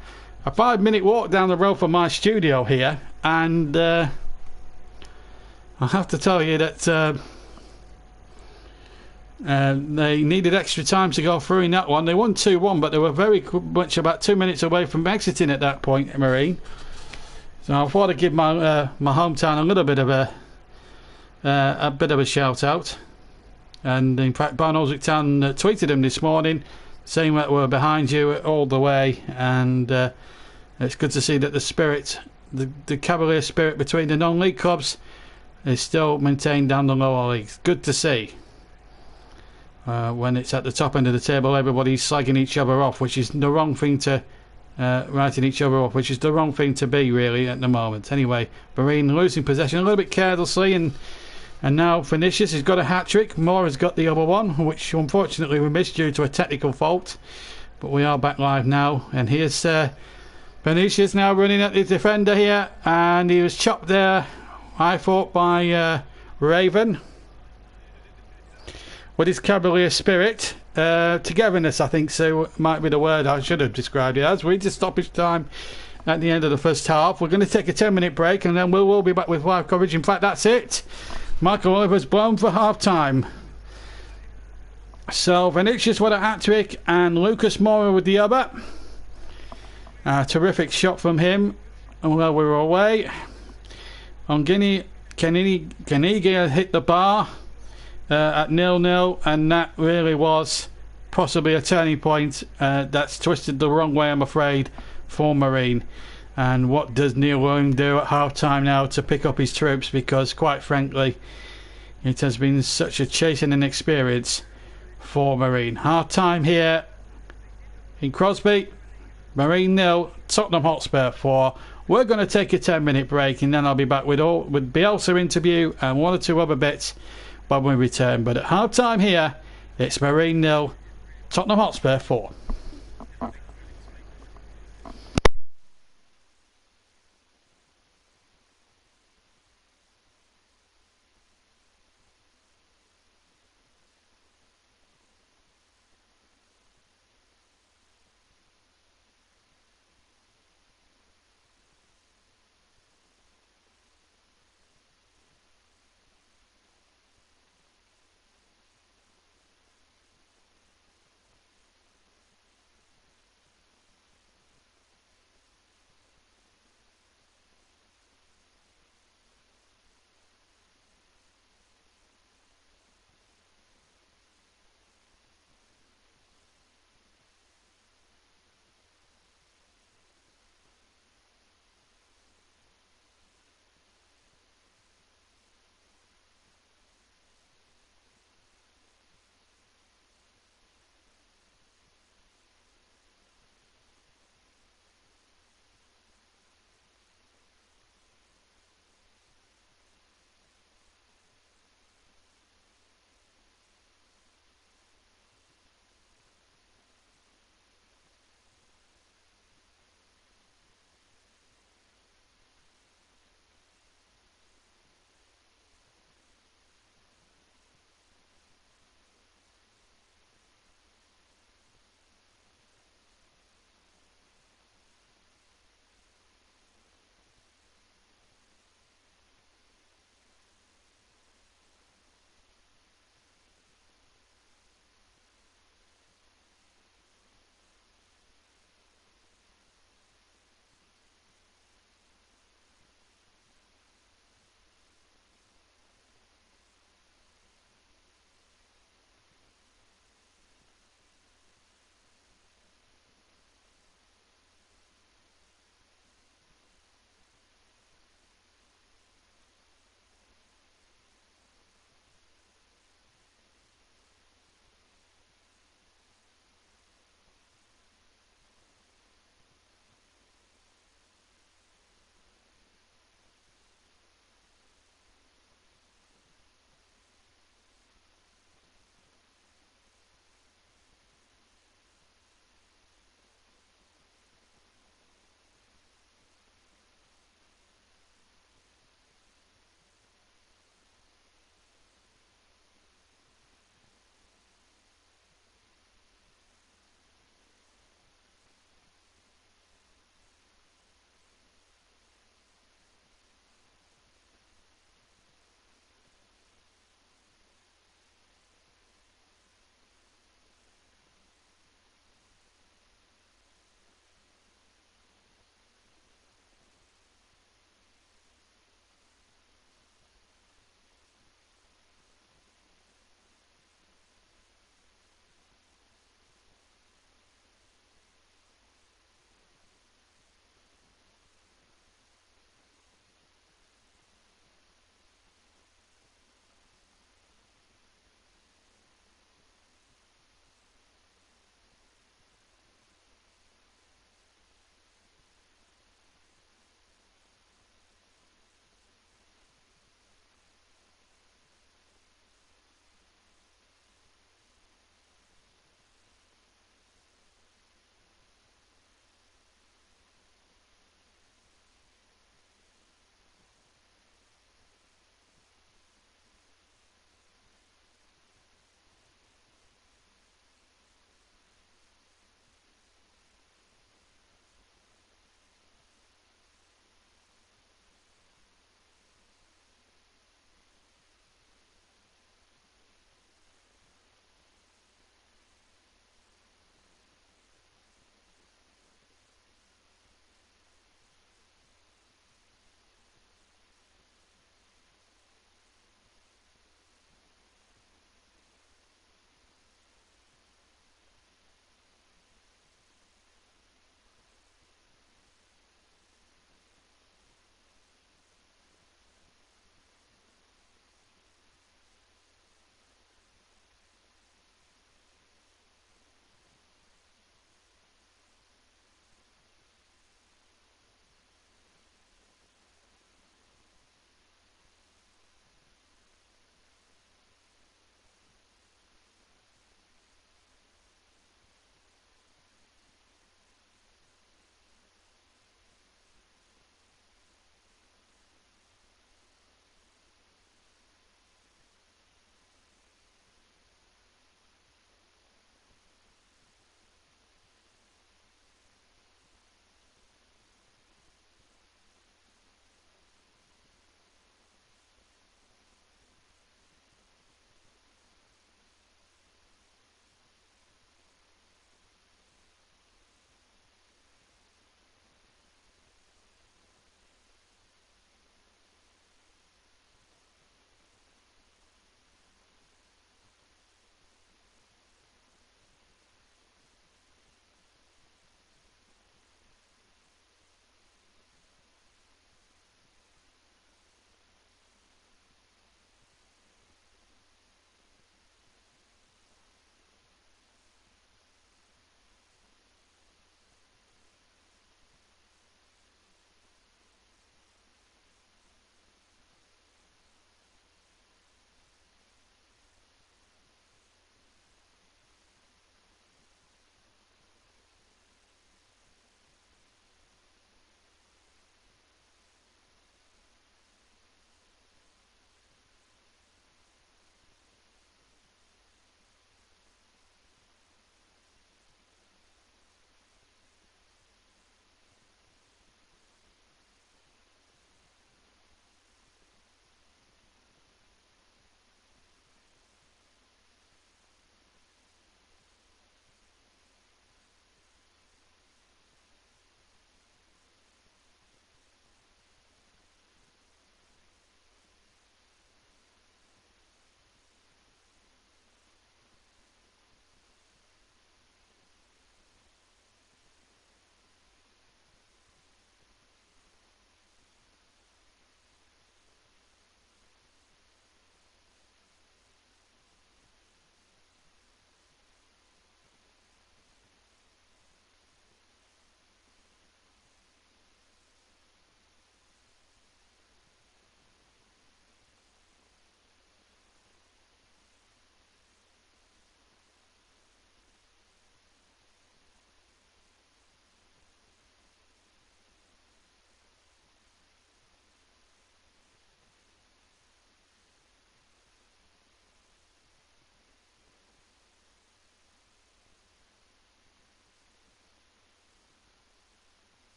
A 5-minute walk down the road from my studio here. And I have to tell you that they needed extra time to go through in that one. They won 2-1, but they were very much about 2 minutes away from exiting at that point, Marine. So I thought I'd give my hometown a little bit of a shout out. And in fact, Barnoldswick Town tweeted them this morning saying that we're behind you all the way, and it's good to see that the spirit, the Cavalier spirit between the non-league clubs is still maintained down the lower leagues. Good to see. when it's at the top end of the table, everybody's slagging each other off, which is the wrong thing to writing each other off, which is the wrong thing to be really at the moment. Anyway, Marine losing possession a little bit carelessly, and now Vinicius has got a hat-trick. Mora's got the other one, which unfortunately we missed due to a technical fault. But we are back live now, and here's Vinicius now running at the defender here, and he was chopped there, I thought, by Raven with his cavalier spirit. Togetherness, I think, so might be the word I should have described it as. We just stoppage time at the end of the first half. We're going to take a 10-minute break, and then we'll be back with live coverage. In fact, that's it. Michael Oliver's blown for half time. So Vinicius with a hat-trick and Lucas Moura with the other. Terrific shot from him. And well, we were away. On Kanigi hit the bar at 0-0, and that really was possibly a turning point. That's twisted the wrong way, I'm afraid, for Marine. And what does Neil William do at half-time now to pick up his troops? Because quite frankly, it has been such a chastening experience for Marine. Half-time here in Crosby. Marine 0, Tottenham Hotspur 4. We're going to take a 10-minute break, and then I'll be back with Bielsa interview and one or two other bits when we return. But at half-time here, it's Marine 0, Tottenham Hotspur 4.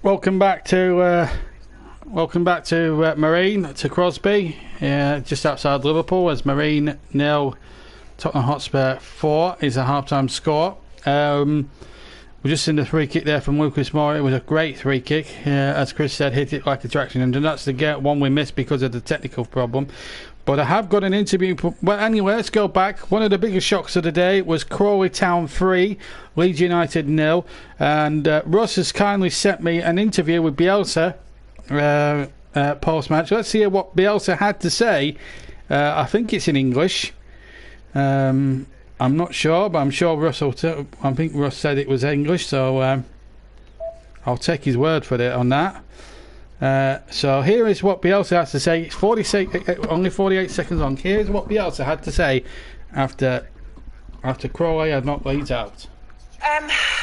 welcome back to Marine, to Crosby, just outside Liverpool, as Marine 0, Tottenham Hotspur 4 is a half-time score. We're just in the free kick there from Lucas Moura. It was a great free kick, as Chris said, hit it like a traction engine. That's the one we missed because of the technical problem. But I have got an interview. Well, anyway, let's go back. One of the biggest shocks of the day was Crawley Town 3, Leeds United 0. And Russ has kindly sent me an interview with Bielsa post-match. Let's hear what Bielsa had to say. I think it's in English. I'm not sure, but I'm sure I think Russ said it was English, so I'll take his word for it on that. So here is what Bielsa has to say. It's only 48 seconds long. Here's what Bielsa had to say after Crawley had knocked Leeds out.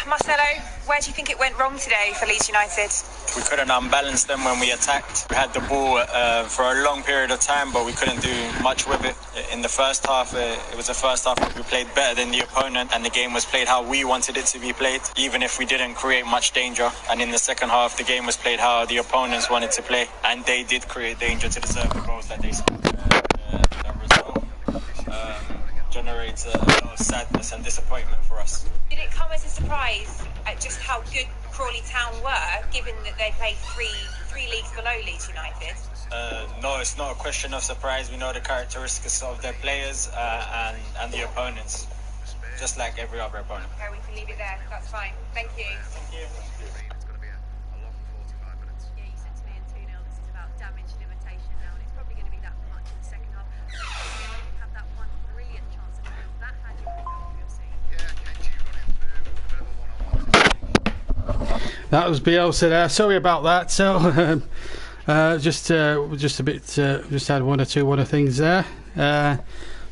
Marcelo, where do you think it went wrong today for Leeds United? We couldn't unbalance them when we attacked. We had the ball for a long period of time, but we couldn't do much with it. In the first half, it was the first half that we played better than the opponent, and the game was played how we wanted it to be played, even if we didn't create much danger. And in the second half, the game was played how the opponents wanted to play, and they did create danger to deserve the goals that they scored. That result generates a lot of sadness and disappointment for us. Did it come as a surprise at just how good Crawley Town were, given that they played three leagues below Leeds United? No, it's not a question of surprise. We know the characteristics of their players and the opponents, just like every other opponent. Okay, we can leave it there. That's fine. Thank you. Thank you. Yeah, you said to me in 2-0, this is about damage and imitation now, and it's probably going to be that much in the second half. You had that one brilliant chance at the middle. That had you control, you'll see. That was Bielsa there. Sorry about that. So just a bit. Just had one or two other things there.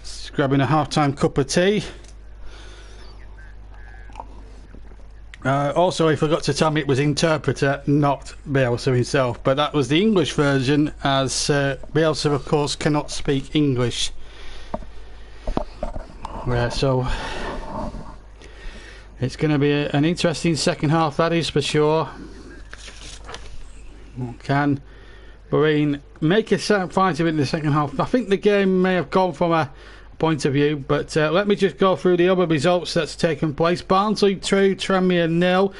Just grabbing a half-time cup of tea. Also, he forgot to tell me it was interpreter, not Bielsa himself. But that was the English version, as Bielsa, of course, cannot speak English. So it's going to be an interesting second half, that is for sure. Can Marine make a fight of it in the second half? I think the game may have gone from a point of view, but let me just go through the other results that's taken place. Barnsley 2, Tranmere 0,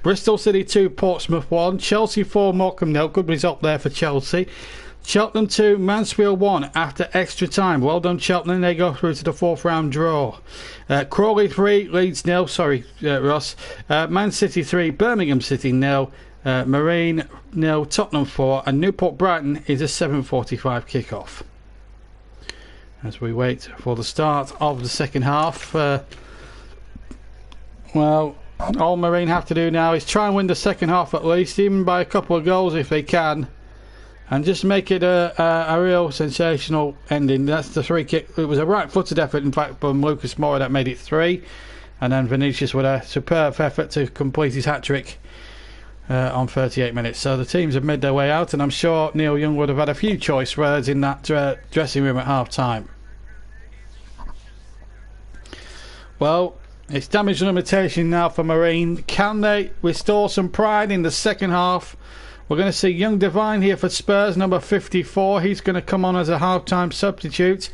Bristol City 2, Portsmouth 1, Chelsea 4, Morecambe 0. Good result there for Chelsea. Cheltenham 2, Mansfield 1 after extra time. Well done, Cheltenham. They go through to the fourth round draw. Crawley 3, Leeds 0. Sorry, Ross. Man City 3, Birmingham City 0. Marine 0, Tottenham 4, and Newport Brighton is a 7:45 kickoff. As we wait for the start of the second half. Well, all Marine have to do now is try and win the second half at least, even by a couple of goals if they can, and just make it a real sensational ending. That's the free kick. It was a right-footed effort, in fact, from Lucas Moura that made it 3, and then Vinicius with a superb effort to complete his hat-trick on 38 minutes. So the teams have made their way out, and I'm sure Neil Young would have had a few choice words in that dressing room at half-time. Well, it's damage and limitation now for Marine. Can they restore some pride in the second half? We're going to see young Devine here for Spurs, number 54. He's going to come on as a half-time substitute.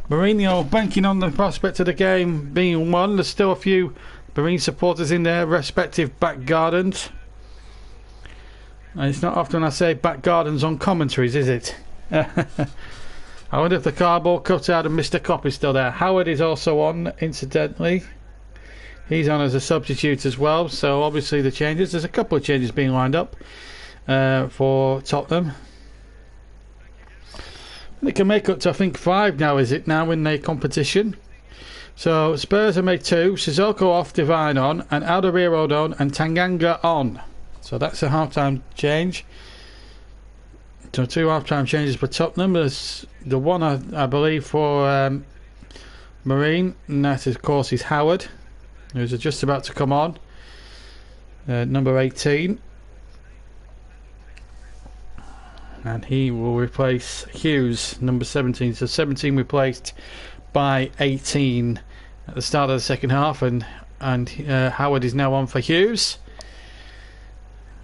Mourinho banking on the prospect of the game being won. There's still a few Marine supporters in their respective back gardens. And it's not often I say back gardens on commentaries, is it? I wonder if the cardboard cutout of Mr. Kopp is still there. Howard is also on, incidentally. He's on as a substitute as well. So obviously the changes. There's a couple of changes being lined up for Tottenham. They can make up to, I think, 5 now, is it, now in the competition? So Spurs have made 2. Sissoko off, Devine on, and Alderweireld on, and Tanganga on. So that's a half-time change. So 2 half-time changes for Tottenham. There's the one, I believe, for Marine, and that, of course, is Howard, who's just about to come on. Number 18. And he will replace Hughes, number 17. So 17 replaced by 18 at the start of the second half, and Howard is now on for Hughes.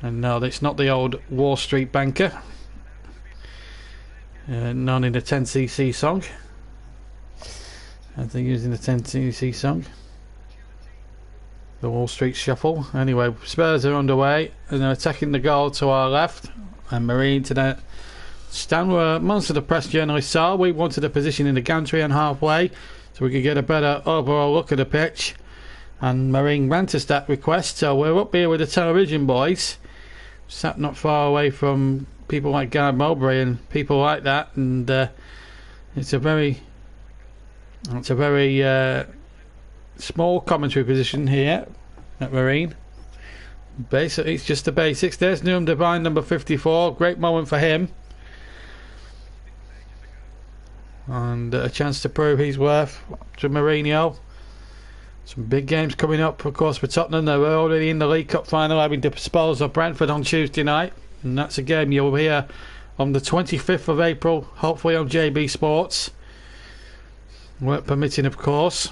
And no, it's not the old Wall Street banker. None in the 10cc song. I think using the 10cc song. The Wall Street Shuffle. Anyway, Spurs are underway and they're attacking the goal to our left. And Marine to the stand where most of the press journalists are. We wanted a position in the gantry and halfway so we could get a better overall look at the pitch. And Marine granted us that request. So we're up here with the television boys. Sat not far away from people like Guy Mowbray and people like that. And it's a very small commentary position here at Marine. Basically, it's just the basics. There's Newham Devine, number 54. Great moment for him. And a chance to prove he's worth to Mourinho. Some big games coming up, of course, for Tottenham. They were already in the League Cup final, having to dispose of Brentford on Tuesday night. And that's a game you'll hear on the 25th of April, hopefully on JB Sports. Work permitting, of course.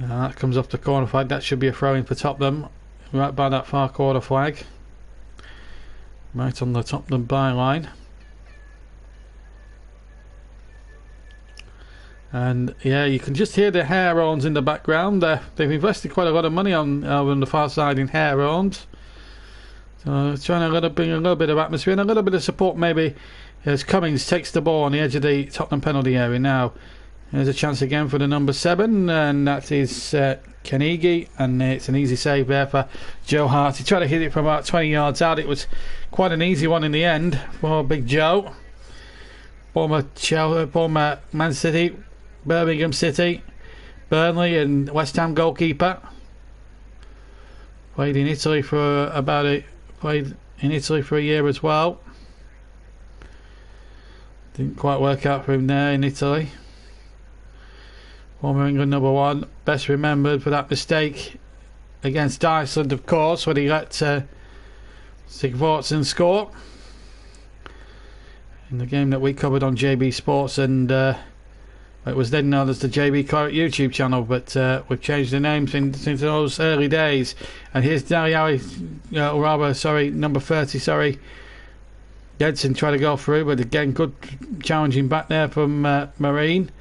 That comes off the corner flag. That should be a throw-in for Tottenham. Right by that far corner flag. Right on the Tottenham byline. And yeah, you can just hear the hair horns in the background. They've invested quite a lot of money on the far side in hair horns. So trying to bring a little bit of atmosphere and a little bit of support maybe as Cummings takes the ball on the edge of the Tottenham penalty area now. There's a chance again for the number 7, and that is Kanigi, and it's an easy save there for Joe Hart. He tried to hit it from about 20 yards out. It was quite an easy one in the end for Big Joe. Former Man City, Birmingham City, Burnley and West Ham goalkeeper. Played in Italy for played in Italy for a year as well. Didn't quite work out for him there in Italy. Former England number 1, best remembered for that mistake against Iceland, of course, when he let Sigvardsson score in the game that we covered on JB Sports, and it was then known as the JB Claret YouTube channel, but we've changed the name since those early days. And here's number 30, Gedson tried to go through, but again, good challenging back there from Marine,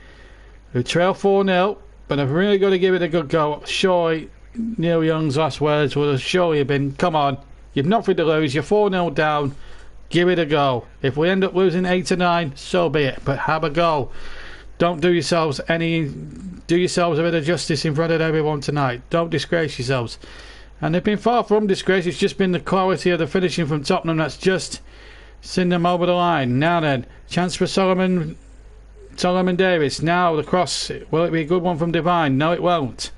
who trail 4-0, but I've really got to give it a good go. Surely Neil Young's last words would have surely have been, come on, you've nothing to lose, you're 4-0 down, give it a go. If we end up losing 8-9, so be it, but have a go. Don't do yourselves a bit of justice in front of everyone tonight. Don't disgrace yourselves. And they've been far from disgrace. It's just been the quality of the finishing from Tottenham that's just sent them over the line. Now then, chance for Solomon Davis. Now the cross. Will it be a good one from Devine? No, it won't.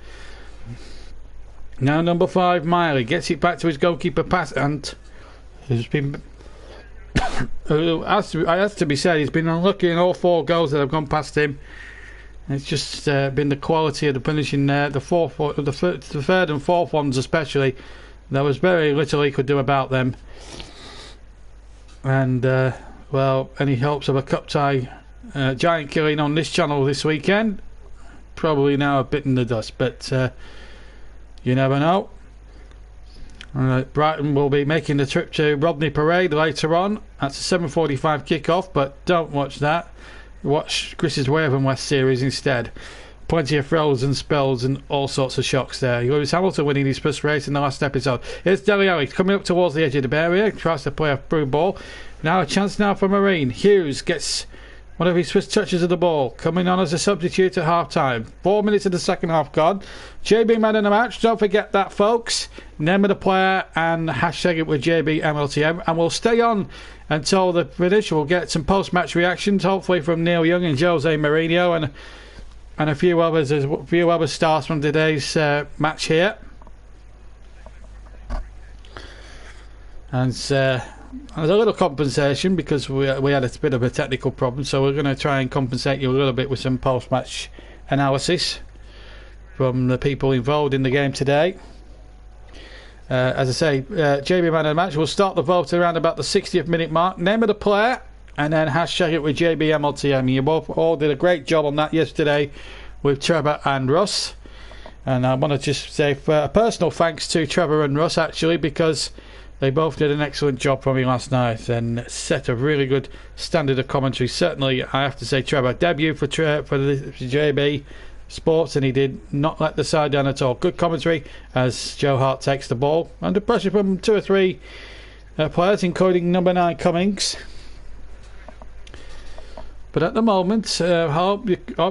Now number 5, Miley gets it back to his goalkeeper pass, and has been has to be said, he's been unlucky in all 4 goals that have gone past him. It's just been the quality of the finishing there. The third and fourth ones especially, there was very little he could do about them. And well, any hopes of a cup tie giant killing on this channel this weekend probably now a bit in the dust, but you never know. Brighton will be making the trip to Rodney Parade later on. That's a 7:45 kickoff, but don't watch that. Watch Chris's Waverham West series instead. Plenty of throws and spells and all sorts of shocks there. Lewis Hamilton winning his first race in the last episode. Here's Dele Alli coming up towards the edge of the area, tries to play a through ball. Now a chance now for Marine. Hughes gets one of his first touches of the ball, coming on as a substitute at half time. 4 minutes of the second half gone. JB man in the match, don't forget that, folks. Name of the player and hashtag it with JB MLTM, and we'll stay on until the finish. We'll get some post-match reactions, hopefully from Neil Young and Jose Mourinho and a few other stars from today's match here. And there's a little compensation because we had a bit of a technical problem, so we're going to try and compensate you a little bit with some post-match analysis from the people involved in the game today. As I say, JB man of the match will start the vote around about the 60th minute mark. Name of the player, and then hashtag it with JB MLTM. You both all did a great job on that yesterday with Trevor and Russ. And I want to just say a personal thanks to Trevor and Russ, actually, because they both did an excellent job for me last night and set a really good standard of commentary. Certainly, I have to say, Trevor, debut for the JB Sports, and he did not let the side down at all. Good commentary as Joe Hart takes the ball under pressure from 2 or 3 players, including number 9 Cummings. But at the moment, I hope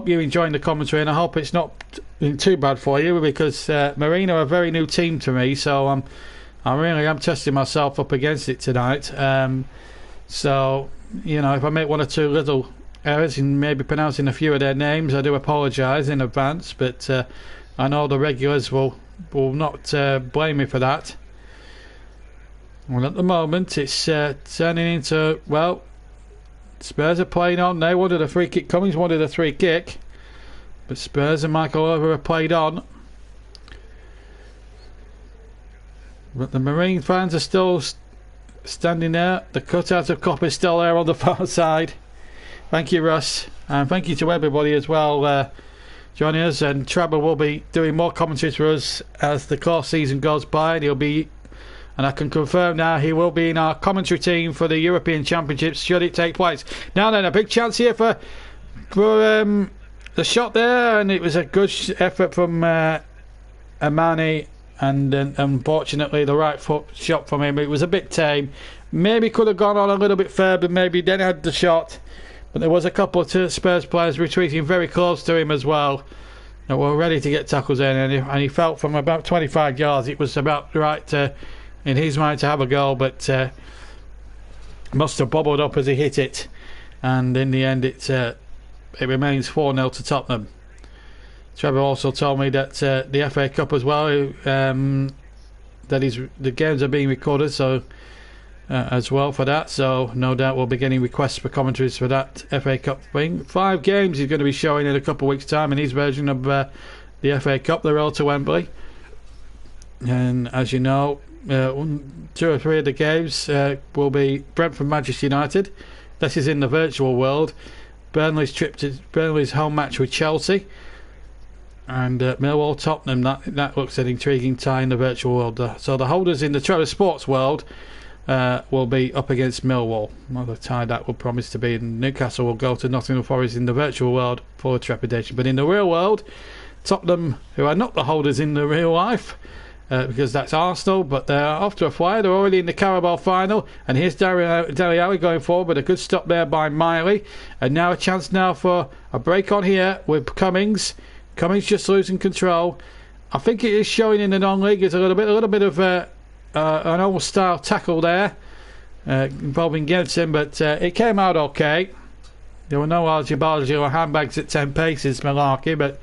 you're enjoying the commentary, and I hope it's not too bad for you, because Marine are a very new team to me, so I really am testing myself up against it tonight. So, you know, if I make 1 or 2 little errors in maybe pronouncing a few of their names, I do apologise in advance, but I know the regulars will not blame me for that. Well, at the moment, it's turning into, well, Spurs are playing on. They wanted a free kick. Cummings wanted a free kick, but Spurs and Michael Oliver have played on. But the Marine fans are still standing there. The cutout of Cop is still there on the far side. Thank you, Russ, and thank you to everybody as well joining us. And Trevor will be doing more commentaries for us as the course season goes by, and he'll be, and I can confirm now, he will be in our commentary team for the European Championships should it take place. Now then, a big chance here for the shot there, and it was a good effort from Amani, and unfortunately the right foot shot from him. It was a bit tame. Maybe could have gone on a little bit further, maybe then had the shot. But there was a couple of Spurs players retreating very close to him as well, that were ready to get tackles in, and he felt from about 25 yards it was about right in his mind to have a goal, but must have bobbled up as he hit it, and in the end it remains 4-0 to Tottenham. Trevor also told me that the FA Cup as well, that the games are being recorded, so as well for that, so no doubt we'll be getting requests for commentaries for that FA Cup thing. 5 games he's going to be showing in a couple of weeks' time in his version of the FA Cup, the road to Wembley. And as you know, 2 or 3 of the games will be Brentford Manchester United. This is in the virtual world. Burnley's home match with Chelsea, and Millwall Tottenham. That looks an intriguing tie in the virtual world. So the holders in the Trevor Sports world will be up against Millwall. Another tie that will promise to be. And Newcastle will go to Nottingham Forest in the virtual world for trepidation. But in the real world, Tottenham, who are not the holders in the real life, because that's Arsenal, but they're off to a flyer. They're already in the Carabao final, and here's Dele Alli going forward, but a good stop there by Miley, and now a chance now for a break on here with Cummings. Cummings just losing control. I think it is showing in the non-league. There's a little bit of an old style tackle there involving Jensen, but it came out okay. There were no argy-bargy or handbags at 10 paces malarkey, but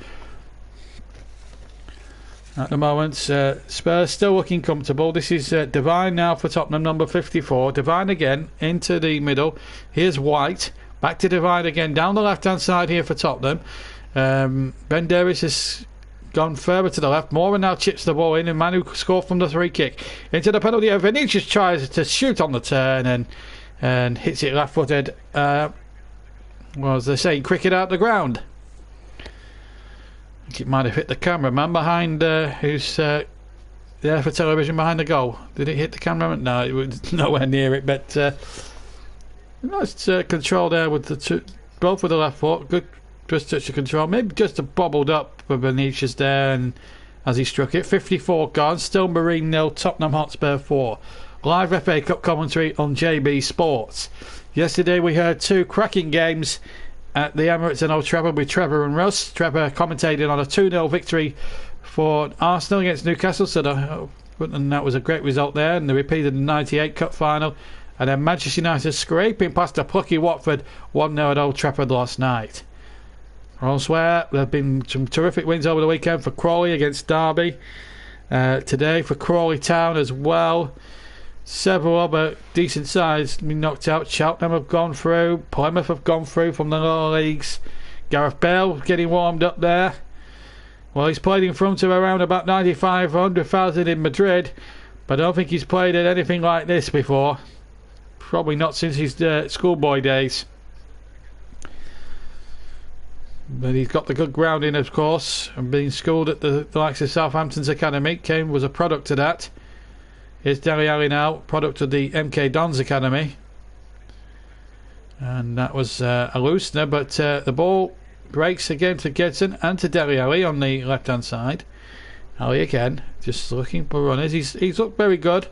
at the moment Spurs still looking comfortable. This is Devine now for Tottenham, number 54. Devine again into the middle. Here's White, back to Devine again down the left hand side here for Tottenham. Ben Davies has gone further to the left. Moore now chips the ball in, and Manu scored from the free kick into the penalty area. Vinicius tries to shoot on the turn and hits it left footed. Well, as they say, cricket out the ground. I think it might have hit the cameraman behind who's there for television behind the goal. Did it hit the cameraman? No, it was nowhere near it, but nice control there with both with the left foot. Good just touch of control, maybe just a bobbled up for Vinicius there, and as he struck it. 54 gone, still Marine 0, Tottenham Hotspur 4. Live FA Cup commentary on JB Sports. Yesterday we heard 2 cracking games at the Emirates and Old Trafford with Trevor and Russ. Trevor commentated on a 2-0 victory for Arsenal against Newcastle, and that was a great result there, and they repeated the 98 Cup final, and then Manchester United scraping past a plucky Watford 1-0 at Old Trafford last night. Elsewhere, there have been some terrific wins over the weekend for Crawley against Derby. Today for Crawley Town as well. Several other decent sides been knocked out. Cheltenham have gone through. Plymouth have gone through from the lower leagues. Gareth Bale getting warmed up there. Well, he's played in front of around about 9,500 in Madrid, but I don't think he's played at anything like this before. Probably not since his schoolboy days. But he's got the good grounding, of course, and being schooled at the likes of Southampton's academy. Kane was a product of that. Here's Dele Alli now, product of the MK Dons academy. And that was a loosener, but the ball breaks again to Gedson and to Dele Alli on the left hand side. Ali again, just looking for runners. He's looked very good.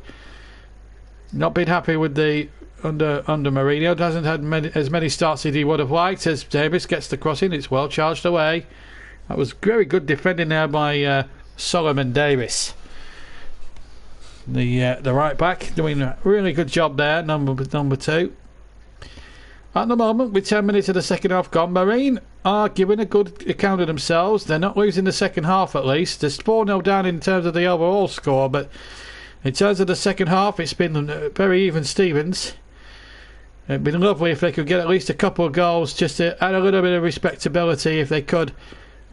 Not been happy with the under Mourinho. Hasn't had as many starts as he would have liked. As Davis gets the crossing, it's well charged away. That was very good defending there by Solomon Davis. The right back doing a really good job there. Number 2. At the moment, with 10 minutes of the second half gone, Marine are giving a good account of themselves. They're not losing the second half, at least. There's 4-0 down in terms of the overall score, but in terms of the second half, it's been very even Stevens. It'd been lovely if they could get at least a couple of goals, just to add a little bit of respectability, if they could,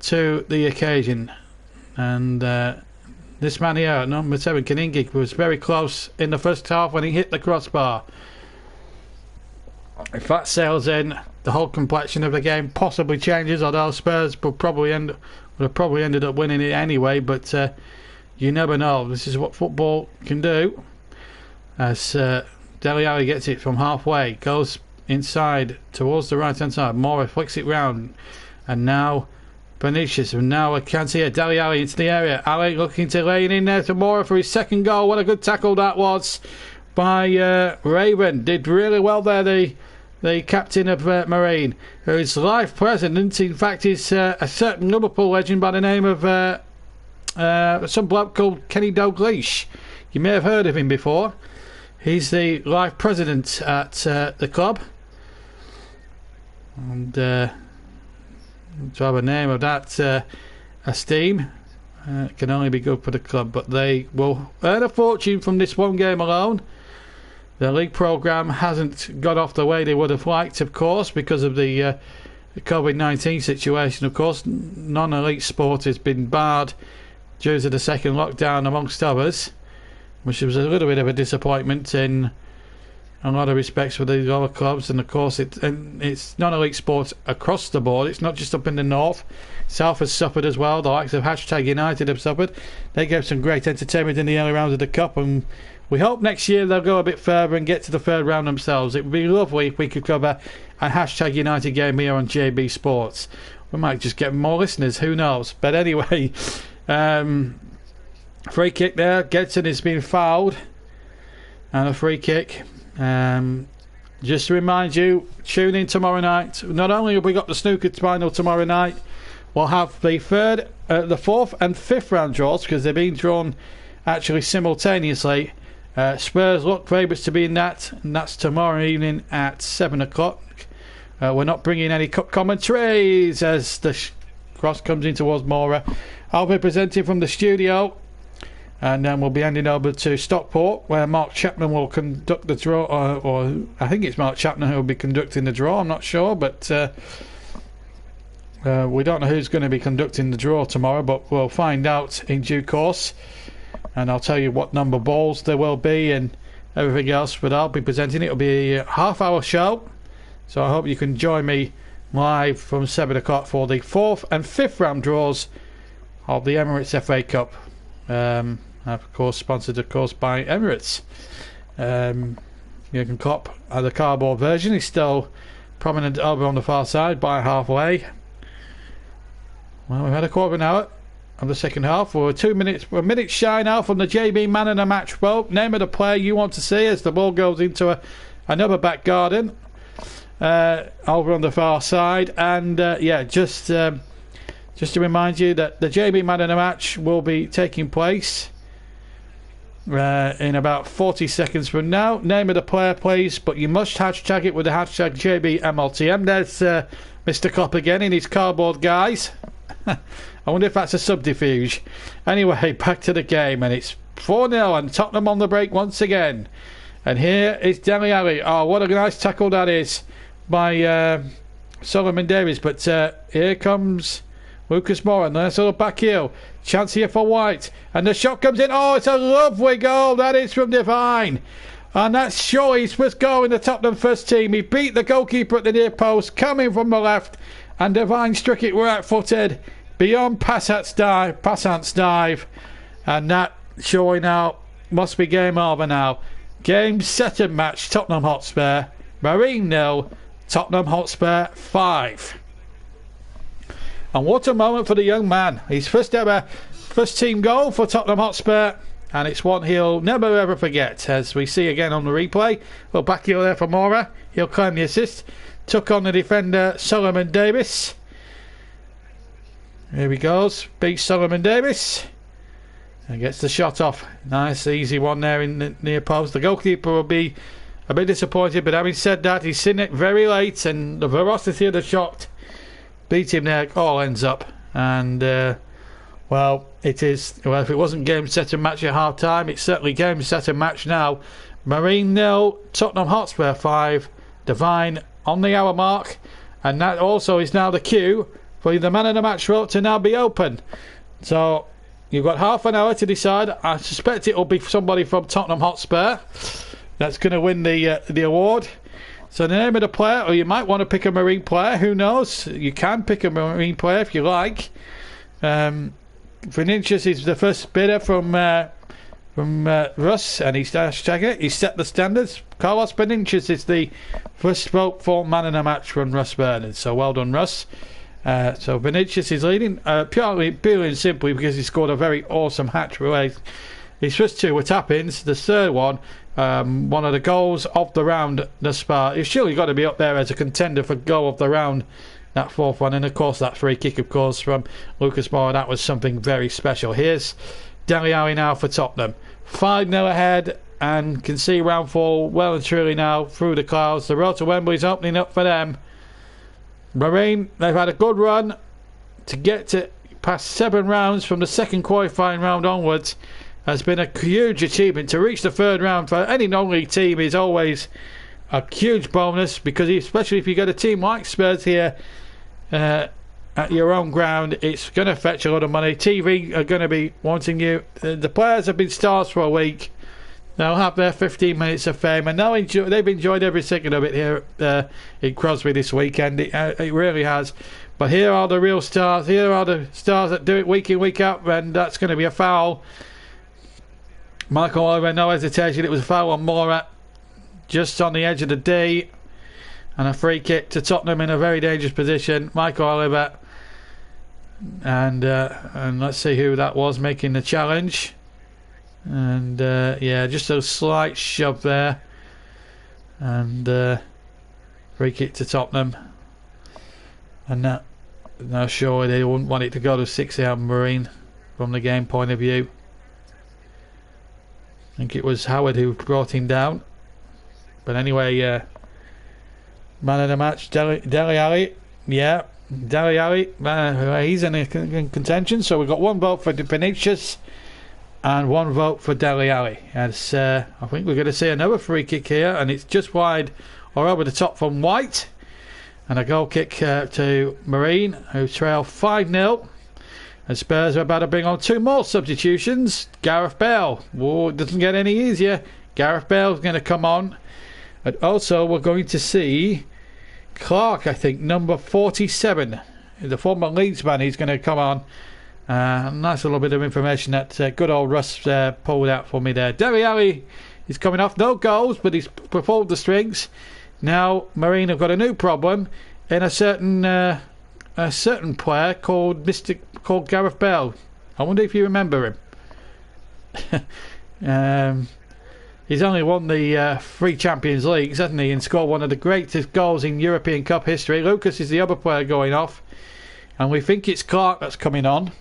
to the occasion. And this man here, number 7, Kaningi, was very close in the first half when he hit the crossbar. If that sails in, the whole complexion of the game possibly changes, although Spurs would have probably ended up winning it anyway, but you never know. This is what football can do. As Dele Alli gets it from halfway, goes inside towards the right hand side, Mora flicks it round, and now Vinicius, and now I can see Dele Alli into the area. Ali looking to lay it in there to Mora for his second goal. What a good tackle that was by Raven. Did really well there, the captain of Marine, who is life president. In fact, is a certain Liverpool legend by the name of some bloke called Kenny Dalglish. You may have heard of him before. He's the life president at the club, and to have a name of that esteem can only be good for the club. But they will earn a fortune from this one game alone. The league programme hasn't got off the way they would have liked, of course, because of the COVID-19 situation. Of course, non-elite sport has been barred due to the second lockdown, amongst others, which was a little bit of a disappointment in a lot of respects for the lower clubs. And of course, it's non-elite sport across the board. It's not just up in the north. South has suffered as well. The likes of Hashtag United have suffered. They gave some great entertainment in the early rounds of the Cup, and we hope next year they'll go a bit further and get to the third round themselves. It would be lovely if we could cover a Hashtag United game here on JB Sports. We might just get more listeners, who knows. But anyway, free kick there. Gedson has been fouled, and a free kick. Just to remind you, tune in tomorrow night. Not only have we got the snooker final tomorrow night, we'll have the fourth and fifth round draws, because they're being drawn actually simultaneously. Spurs look favourites to be in that, and that's tomorrow evening at 7 o'clock. We're not bringing any cup commentaries as the cross comes in towards Mora. I'll be presenting from the studio, and then we'll be handing over to Stockport, where Mark Chapman will conduct the draw, or I think it's Mark Chapman who will be conducting the draw. I'm not sure, but we don't know who's going to be conducting the draw tomorrow, but we'll find out in due course. And I'll tell you what number balls there will be and everything else. But I'll be presenting it. It'll be a half-hour show, so I hope you can join me live from 7 o'clock for the fourth and fifth round draws of the Emirates FA Cup. Of course, sponsored, of course, by Emirates. Jurgen Klopp, the cardboard version, is still prominent over on the far side by halfway. Well, we've had a quarter of an hour of the second half. We're a minute shy now from the JB Man of the Match vote. Name of the player you want to see as the ball goes into another back garden over on the far side. And just to remind you that the JB Man of the Match will be taking place in about 40 seconds from now. Name of the player, please, but you must hashtag it with the hashtag JBMLTM. There's Mr. Klopp again in his cardboard guise. I wonder if that's a subterfuge. Anyway, back to the game, and it's 4-0 and Tottenham on the break once again. And here is Dele Alli. Oh, what a nice tackle that is by Solomon Davis. But here comes Lucas Moura. Nice little back heel. Chance here for White. And the shot comes in. Oh, it's a lovely goal. That is from Divine. And that's surely his first goal in the Tottenham first team. He beat the goalkeeper at the near post, coming from the left. and Devine struck it right-footed beyond Passant's dive, and that showing now must be game over now. Game, set and match. Tottenham Hotspur, Marine 0, Tottenham Hotspur 5. And what a moment for the young man. His first team goal for Tottenham Hotspur, and it's one he'll never ever forget, as we see again on the replay. Well, back heel there for Mora. He'll claim the assist. Took on the defender Solomon Davis. Here he goes. Beats Solomon Davis. And gets the shot off. Nice easy one there in the near post. The goalkeeper will be a bit disappointed, but having said that, he's seen it very late, and the velocity of the shot beat him there. All ends up, and well, it is. Well, if it wasn't game, set and match at half time, it's certainly game, set and match now. Marine 0, Tottenham Hotspur 5. Devine on the hour mark, and that also is now the cue for the man of the match vote to now be open. So you've got half an hour to decide. I suspect it will be somebody from Tottenham Hotspur that's going to win the award. So the name of the player, or you might want to pick a Marine player, who knows? You can pick a Marine player if you like. Vinicius is the first bidder from Russ, and he's hashtag he set the standards. Carlos Vinicius is the first vote for man of the match from Russ Bernard. So well done, Russ. So Vinicius is leading purely and simply because he scored a very awesome hat-trick. His first two were tap-ins. The third one, one of the goals of the round thus far. He's surely got to be up there as a contender for goal of the round, that fourth one. And of course that free kick, of course, from Lucas Moura. That was something very special. Here's Dele Alli now for Tottenham. 5-0 ahead, and can see round 4 well and truly now through the clouds. The road to Wembley is opening up for them. Marine, they've had a good run to get to past 7 rounds from the second qualifying round onwards. Has been a huge achievement. To reach the third round for any non-league team is always a huge bonus, because especially if you get a team like Spurs here at your own ground, it's going to fetch a lot of money. TV are going to be wanting you. The players have been stars for a week. They'll have their 15 minutes of fame, and they've enjoyed every second of it here in Crosby this weekend. It really has. But here are the real stars. Here are the stars that do it week in, week out, and that's going to be a foul. Michael Oliver, no hesitation. It was a foul on Moura, just on the edge of the D, and a free kick to Tottenham in a very dangerous position. Michael Oliver, and let's see who that was making the challenge. And yeah, just a slight shove there, and free kick to Tottenham. And that, now surely they wouldn't want it to go to 6-out Marine from the game point of view. I think it was Howard who brought him down. But anyway, man of the match, Dele Alli. Yeah, Dele Alli. He's in contention. So we've got 1 vote for Vinicius and 1 vote for Dele Alli. As I think we're going to see another free kick here, and it's just wide or over the top from White. And a goal kick to Marine, who trail 5-0. And Spurs are about to bring on 2 more substitutions. Gareth Bale. Whoa, it doesn't get any easier. Gareth Bale's going to come on. And also we're going to see Clark, I think, number 47. The former Leeds man, he's going to come on. Nice little bit of information that good old Russ pulled out for me there. Dele Alli is coming off. No goals, but he's performed the strings. Now Marine have got a new problem in a certain player called Gareth Bale. I wonder if you remember him. He's only won the 3 Champions Leagues, hasn't he, and scored one of the greatest goals in European Cup history. Lucas is the other player going off, and we think it's Clark that's coming on.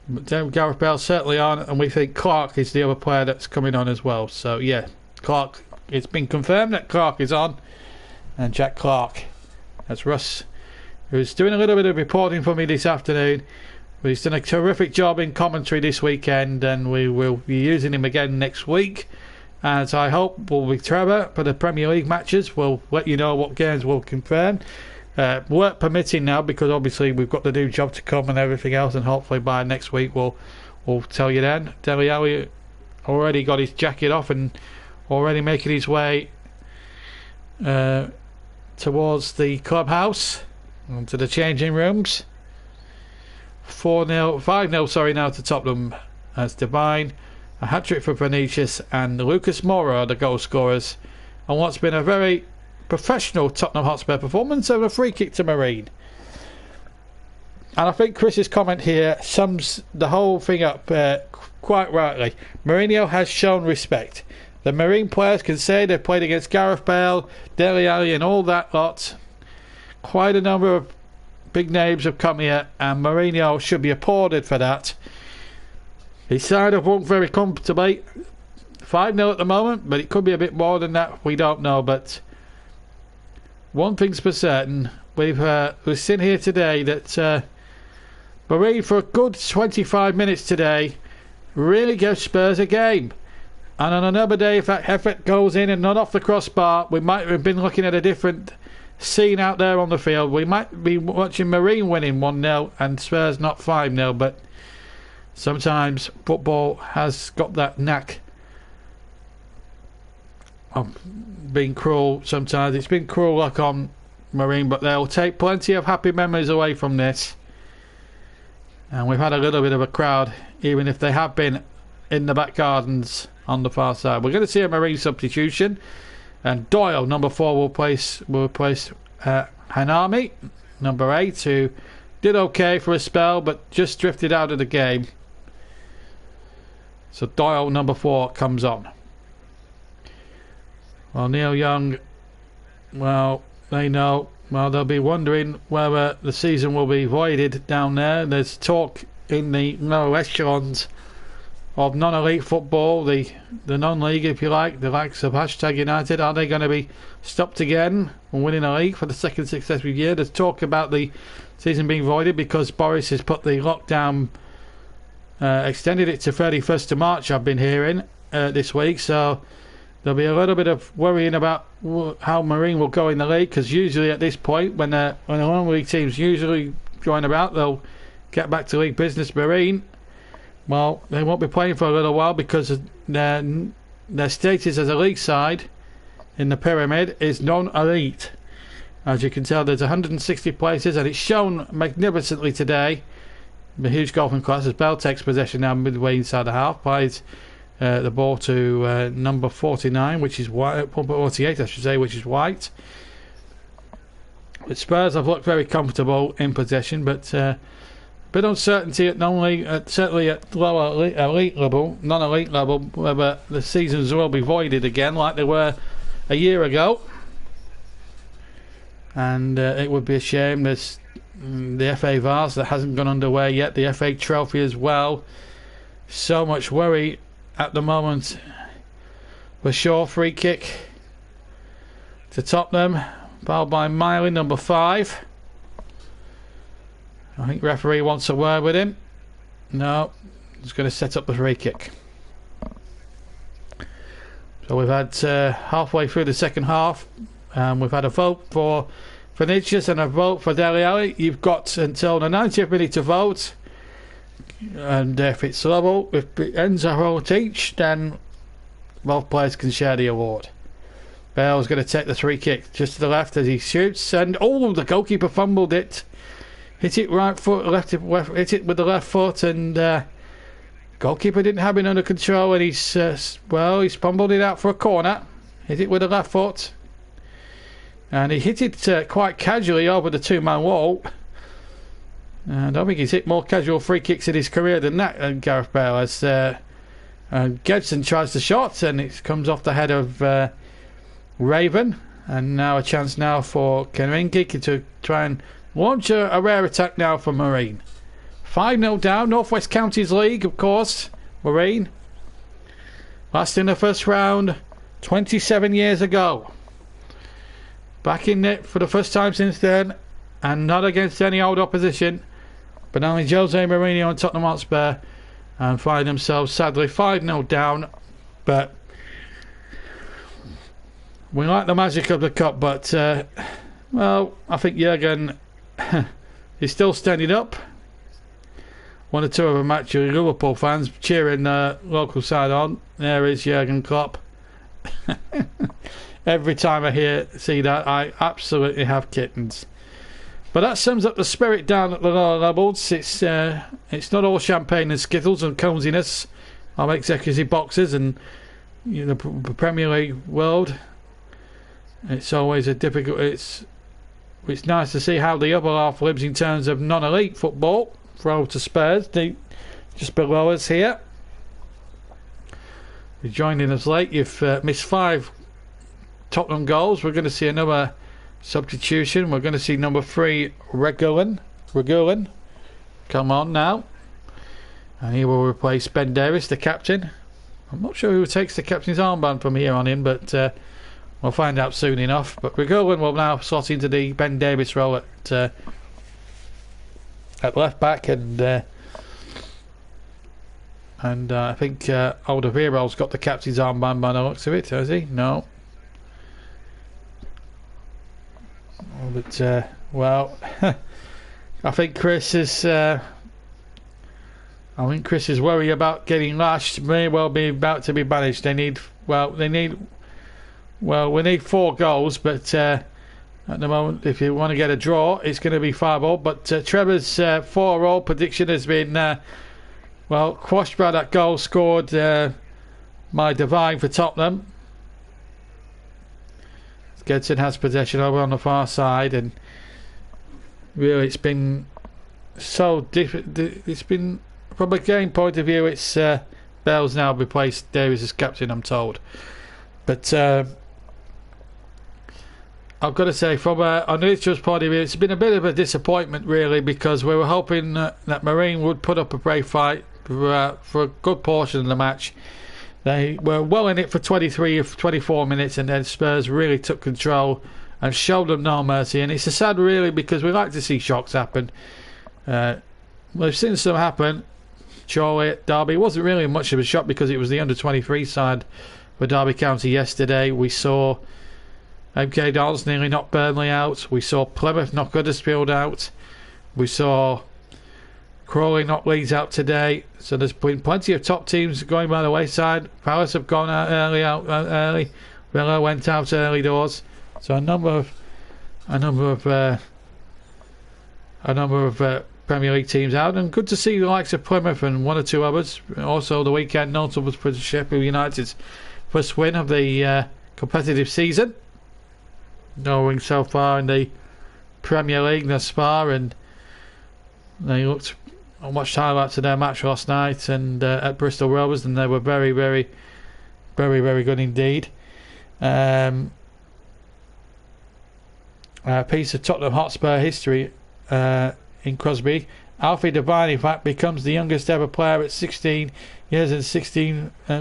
But Gareth Bale certainly on, and we think Clark is the other player that's coming on as well. So yeah, Clark. It's been confirmed that Clark is on, and Jack Clark. That's Russ, who's doing a little bit of reporting for me this afternoon. But he's done a terrific job in commentary this weekend, and we will be using him again next week. And so I hope we'll be Trevor for the Premier League matches. We'll let you know what games we'll confirm. Work permitting now, because obviously we've got the new job to come and everything else, and hopefully by next week we'll tell you then. Dele Alli already got his jacket off and already making his way towards the clubhouse, onto the changing rooms. 4-0, 5-0, sorry, now to Tottenham as Devine. A hat-trick for Vinicius and Lucas Moura are the goal scorers on what's been a very professional Tottenham Hotspur performance over a free kick to Marine. And I think Chris's comment here sums the whole thing up quite rightly. Mourinho has shown respect. The Marine players can say they've played against Gareth Bale, Dele Alli and all that lot. Quite a number of big names have come here, and Mourinho should be applauded for that. His side have won very comfortably. 5-0 at the moment, but it could be a bit more than that. We don't know, but one thing's for certain. We've seen here today that Marine, for a good 25 minutes today, really gave Spurs a game. And on another day, if that effort goes in and not off the crossbar, we might have been looking at a different scene out there on the field. We might be watching Marine winning 1-0 and Spurs not 5-0, but sometimes football has got that knack of being cruel. Sometimes it's been cruel luck on Marine, but they'll take plenty of happy memories away from this. And we've had a little bit of a crowd, even if they have been in the back gardens on the far side. We're going to see a Marine substitution, and Doyle, number 4, will replace Hanami, number 8, who did okay for a spell but just drifted out of the game. So Doyle, number 4, comes on. Well, Neil Young, well, they know. Well, they'll be wondering whether the season will be voided down there. There's talk in the lower echelons of non-elite football, the non-league, if you like, the likes of #United. Are they going to be stopped again from winning a league for the second successive year? There's talk about the season being voided because Boris has put the lockdown, extended it to 31st of March, I've been hearing this week. So there'll be a little bit of worrying about how Marine will go in the league, because usually at this point, when the non-league teams usually join about, they'll get back to league business. Marine, well, they won't be playing for a little while because of their status as a league side in the pyramid is non-elite. As you can tell, there's 160 places, and it's shown magnificently today. The huge golfing class as Bell takes possession now midway inside the half, plays the ball to number 49, which is white, 48 I should say, which is white. But Spurs have looked very comfortable in possession, but bit uncertainty at certainly at lower elite level, non-elite level, whether the seasons will be voided again like they were a year ago. And it would be a shame. There's the FA Vase that hasn't gone underway yet, the FA Trophy as well. So much worry at the moment. For Shaw, free kick to Tottenham, fouled by Miley, number 5. I think referee wants a word with him. No, he's going to set up the free kick. So we've had halfway through the second half, we've had a vote for Vinicius and a vote for Dele Alli. You've got until the 90th minute to vote, and if it's level, if it ends a vote each, then both players can share the award. Bale's going to take the free kick just to the left as he shoots, and the goalkeeper fumbled it. Hit it right foot, hit it with the left foot, and goalkeeper didn't have it under control, and he's fumbled it out for a corner. Hit it with the left foot, and he hit it quite casually over the 2-man wall. I don't think he's hit more casual free kicks in his career than that, Gareth Bale, as Gedson tries the shot, and it comes off the head of Raven. And now a chance now for Kenringi to try and launch a rare attack now for Marine. 5-0 down, North West Counties League, of course. Marine, last in the first round 27 years ago. Back in it for the first time since then, and not against any old opposition, but only Jose Mourinho and Tottenham Hotspur, and find themselves sadly 5-0 down. But we like the magic of the cup, but well, I think Jurgen is still standing up. One or two of them actually Liverpool fans cheering the local side on. There is Jurgen Klopp. Every time I see that, I absolutely have kittens. But that sums up the spirit down at the lower levels. It's not all champagne and skittles and coziness of executive boxes and the Premier League world. It's always a difficult. It's nice to see how the upper half lives in terms of non-elite football. Throw to Spurs, just below us here. You're joining us late. You've missed 5 Tottenham goals. We're going to see another substitution. We're going to see number 3 Regulin. Come on now. And he will replace Ben Davies, the captain. I'm not sure who takes the captain's armband from here on in, but we'll find out soon enough. But Regulin will now slot into the Ben Davies role at left back, and I think Alderweireld's got the captain's armband by the looks of it, has he? No. But well, I think Chris is worried about getting lashed. May well be about to be banished. We need 4 goals, but at the moment, if you want to get a draw, it's going to be 5-all. But Trevor's 4-all prediction has been quashed by that goal scored by Devine for Tottenham. Gedson has possession over on the far side, and really it's been so different. It's been, from a game point of view, it's Bell's now replaced Davies as captain, I'm told. But I've got to say, from a neutral's point of view, it's been a bit of a disappointment, really, because we were hoping that Marine would put up a brave fight for a good portion of the match. They were well in it for 23 of 24 minutes, and then Spurs really took control and showed them no mercy. And it's a sad, really, because we like to see shocks happen. We've seen some happen. Chorley at Derby, it wasn't really much of a shock because it was the under-23 side for Derby County yesterday. We saw MK Dons nearly knock Burnley out. We saw Plymouth knock Huddersfield out. We saw Crawley knock Leeds out today. So there's been plenty of top teams going by the wayside. Palace have gone out early. Villa went out early doors. So a number of Premier League teams out, and good to see the likes of Plymouth and 1 or 2 others. Also the weekend notable for Sheffield United's first win of the competitive season, going so far in the Premier League thus far. And they looked, I watched highlights of their match last night and at Bristol Rovers, and they were very, very, very, very good indeed. A piece of Tottenham Hotspur history in Crosby. Alfie Devine, in fact, becomes the youngest ever player at 16 years and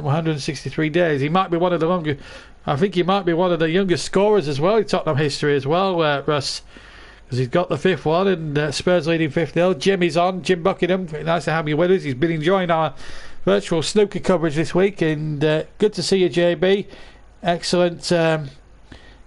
163 days. He might be one of the longest. I think he might be one of the youngest scorers as well in Tottenham history as well, Russ, because he's got the 5th one, and Spurs leading 5-0. Jimmy's on, Jim Buckingham. Nice to have you with us. He's been enjoying our virtual snooker coverage this week, and good to see you, JB. Excellent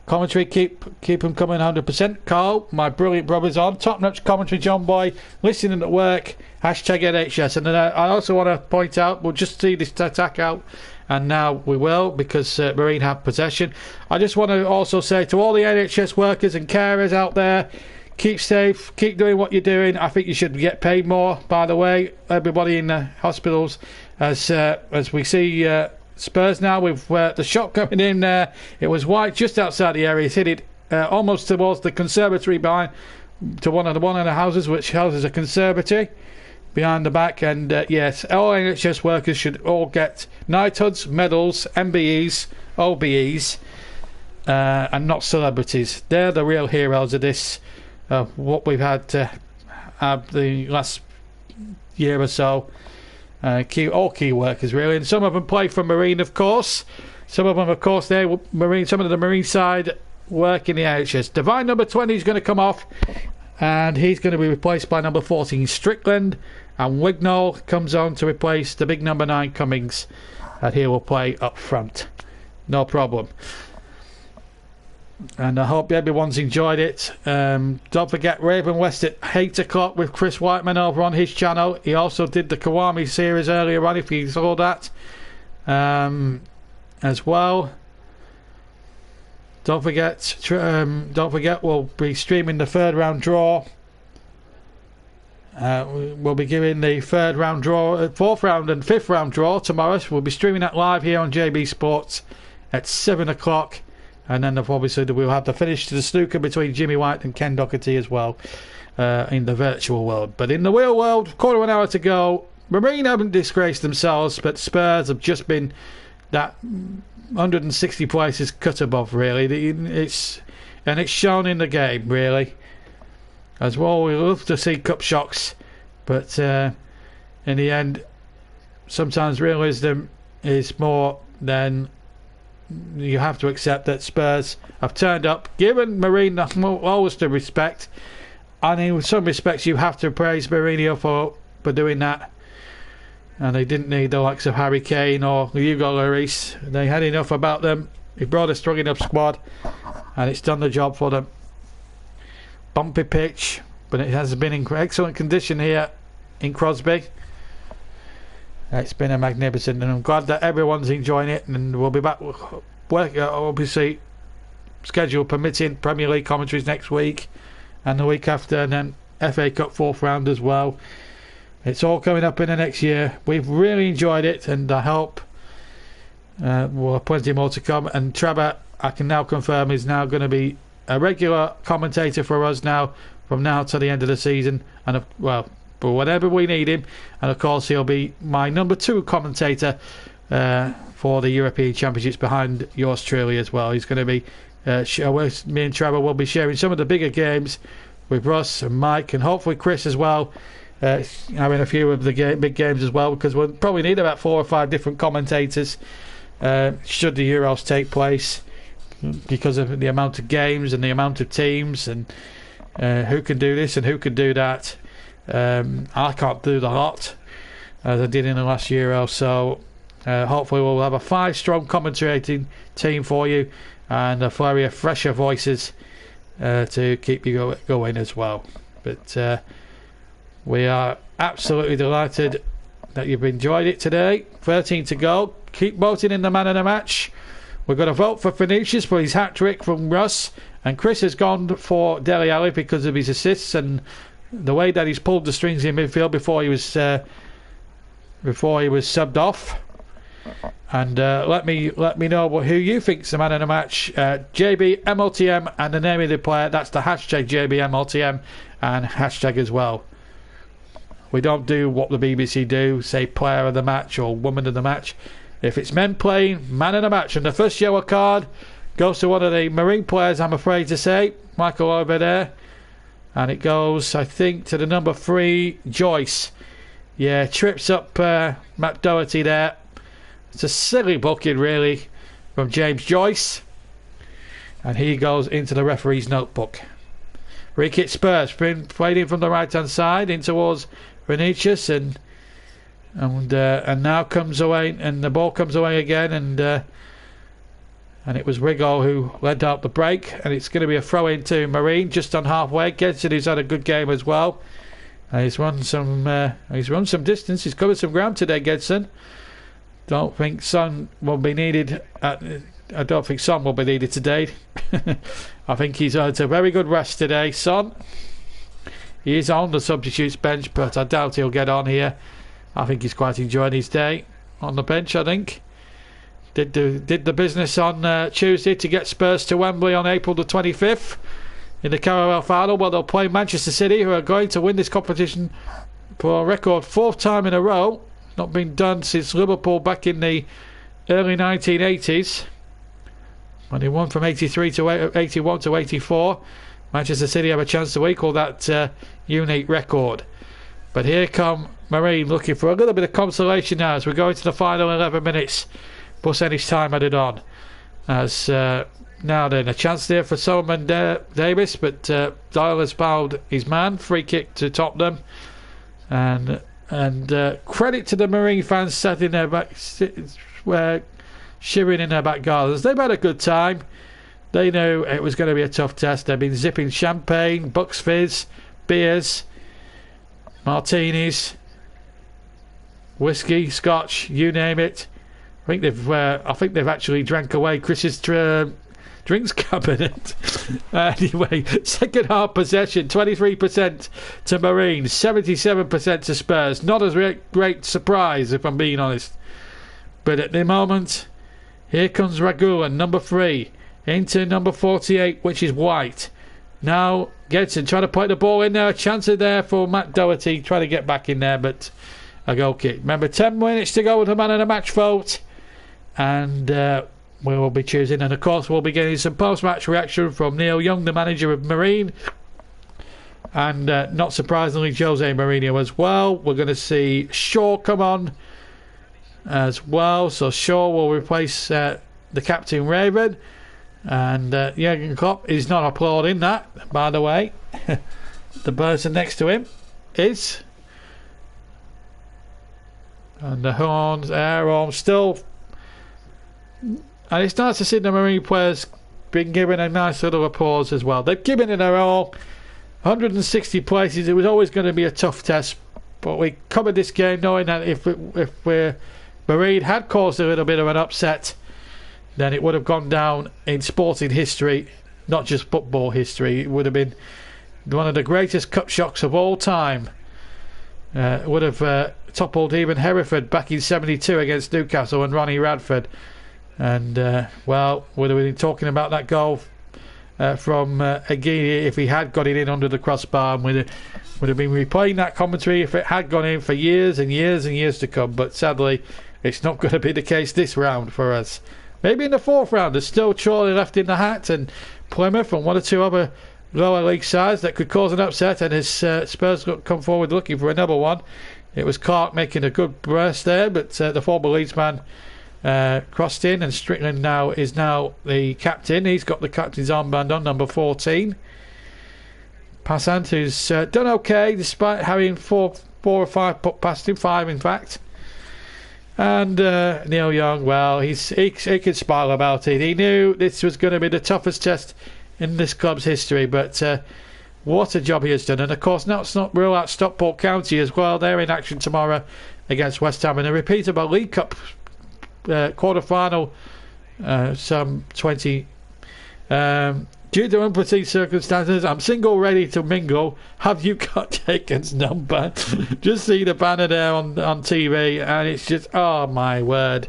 commentary. Keep them coming 100%. Carl, my brilliant brother's on. Top-notch commentary, John Boy. Listening at work. Hashtag NHS. And then I also want to point out, we'll just see this attack out, and now we will, because Marine have possession. I just want to also say to all the NHS workers and carers out there, keep safe, keep doing what you're doing. I think you should get paid more, by the way, everybody in the hospitals, as we see Spurs now with the shot coming in there. It was White just outside the area. He's hit it almost towards the conservatory behind, to one of the houses which houses a conservatory behind the back. And yes, all NHS workers should all get knighthoods, medals, MBEs, OBEs, and not celebrities. They're the real heroes of this, what we've had to have the last year or so. All key workers, really, and some of them play for Marine, of course. Some of them, of course, they're Marine. Some of the Marine side work in the NHS. Divine number 20 is going to come off, and he's going to be replaced by number 14 Strickland, and Wignall comes on to replace the big number 9 Cummings, and he will play up front. No problem. And I hope everyone's enjoyed it. Don't forget Raven West at 8 o'clock with Chris Whiteman over on his channel. He also did the Kawami series earlier on, if you saw that, as well. Don't forget, we'll be streaming the third round draw. We'll be giving the third round draw, fourth round and fifth round draw tomorrow. We'll be streaming that live here on JB Sports at 7 o'clock. And then obviously we'll have the finish to the snooker between Jimmy White and Ken Doherty as well in the virtual world. But in the real world, quarter of an hour to go. Marine haven't disgraced themselves, but Spurs have just been that 160 places cut above, really. It's shown in the game, really. As well, we love to see cup shocks, but in the end, sometimes realism is more than you have to accept that Spurs have turned up, given Mourinho always the respect, and in some respects you have to praise Mourinho for doing that. And they didn't need the likes of Harry Kane or Hugo Lloris. They had enough about them. He brought a strong enough squad, and it's done the job for them. Bumpy pitch, but it has been in excellent condition here in Crosby. It's been a magnificent, and I'm glad that everyone's enjoying it. And we'll be back, obviously, schedule permitting, Premier League commentaries next week and the week after, and then FA Cup fourth round as well. It's all coming up in the next year. We've really enjoyed it, and I hope we'll have plenty more to come. And Trevor, I can now confirm, is now going to be a regular commentator for us now, from now to the end of the season, and for whenever we need him. And of course he'll be my number 2 commentator for the European Championships behind yours truly as well. He's going to be me and Trevor will be sharing some of the bigger games with Russ and Mike, and hopefully Chris as well, having a few of the big games as well, because we'll probably need about 4 or 5 different commentators should the Euros take place, because of the amount of games and the amount of teams, and who can do this and who can do that. I can't do the lot as I did in the last Euro, so hopefully we'll have a 5-strong commentating team for you, and a flurry of fresher voices to keep you going as well. But we are absolutely delighted that you've enjoyed it today. 13 to go. Keep voting in the man of the match. We're going to vote for Vinicius for his hat-trick from Russ, and Chris has gone for Dele Alli because of his assists and the way that he's pulled the strings in midfield before he was subbed off. And let me know who you think's the man of the match. JB MLTM and the name of the player. That's the hashtag JB MLTM and hashtag as well. We don't do what the BBC do, say player of the match or woman of the match. If it's men playing, man of the match. And the first yellow card goes to one of the Marine players, I'm afraid to say, Michael over there. And it goes, I think, to the number 3, Joyce. Yeah, trips up Matt Doherty there. It's a silly booking, really, from James Joyce. And he goes into the referee's notebook. Free kick Spurs, played in from the right-hand side in towards Vinicius, and now comes away, and the ball comes away again, and it was Rigo who led out the break, and it's going to be a throw in to Marine just on halfway. Gedson, who's had a good game as well. He's run some distance. He's covered some ground today, Gedson. Don't think Son will be needed. I don't think Son will be needed today. I think he's had a very good rest today, Son. He is on the substitutes bench, but I doubt he'll get on here. I think he's quite enjoying his day on the bench, I think. Did the business on Tuesday to get Spurs to Wembley on April the 25th in the Carabao final. Well, they'll play Manchester City, who are going to win this competition for a record 4th time in a row. Not been done since Liverpool back in the early 1980s, when they won from 83 to 81 to 84. Manchester City have a chance to equal that unique record. But here come Marine looking for a little bit of consolation now as we go into the final 11 minutes plus any time added on. As now then, a chance there for Solomon Davis, but Dial has fouled his man. Free kick to Tottenham, and credit to the Marine fans sat in their back, shivering in their back gardens. They've had a good time. They knew it was going to be a tough test. They've been zipping champagne, Bucks Fizz, beers, martinis, whiskey, scotch, you name it. I think they've actually drank away Chris's drinks cabinet. Anyway, second half possession, 23% to Marine, 77% to Spurs. Not a great surprise, if I'm being honest. But at the moment, here comes Ragulan, number 3, into number 48, which is White. Now, Gedson trying to put the ball in there. A chance there for Matt Doherty, trying to get back in there, but a goal kick. Remember, 10 minutes to go with the man of the match vote. And we will be choosing. And, of course, we'll be getting some post-match reaction from Neil Young, the manager of Marine. And, not surprisingly, Jose Mourinho as well. We're going to see Shaw come on as well. So Shaw will replace the captain Raven. And Jurgen Klopp is not applauding that, by the way. The person next to him is, and the horns, air horns still. And it's nice to see the Marine players being given a nice little applause as well. They've given it their all. 160 places. It was always going to be a tough test, but we covered this game knowing that if Marine had caused a little bit of an upset, then it would have gone down in sporting history, not just football history. It would have been one of the greatest cup shocks of all time. It would have toppled even Hereford back in 72 against Newcastle and Ronnie Radford. And, well, would have been talking about that goal from Aguirre if he had got it in under the crossbar. And would have been replaying that commentary if it had gone in for years and years and years to come. But sadly, it's not going to be the case this round for us. Maybe in the fourth round. There's still Chorley left in the hat, and Plymouth and one or two other lower league sides that could cause an upset. And as Spurs come forward looking for another one, it was Clark making a good burst there, but the former Leeds man crossed in, and Strickland is now the captain. He's got the captain's armband on, number 14. Passant, who's done okay despite having four or five put past him, 5 in fact. And Neil Young, well, he could smile about it. He knew this was going to be the toughest test in this club's history, but what a job he has done. And of course, now let's not rule out Stockport County as well. They're in action tomorrow against West Ham in a repeat of a League Cup quarter-final, some 20. Due to unforeseen circumstances, I'm single, ready to mingle. Have you got Jaken's number? Just see the banner there on TV, and it's just, oh my word.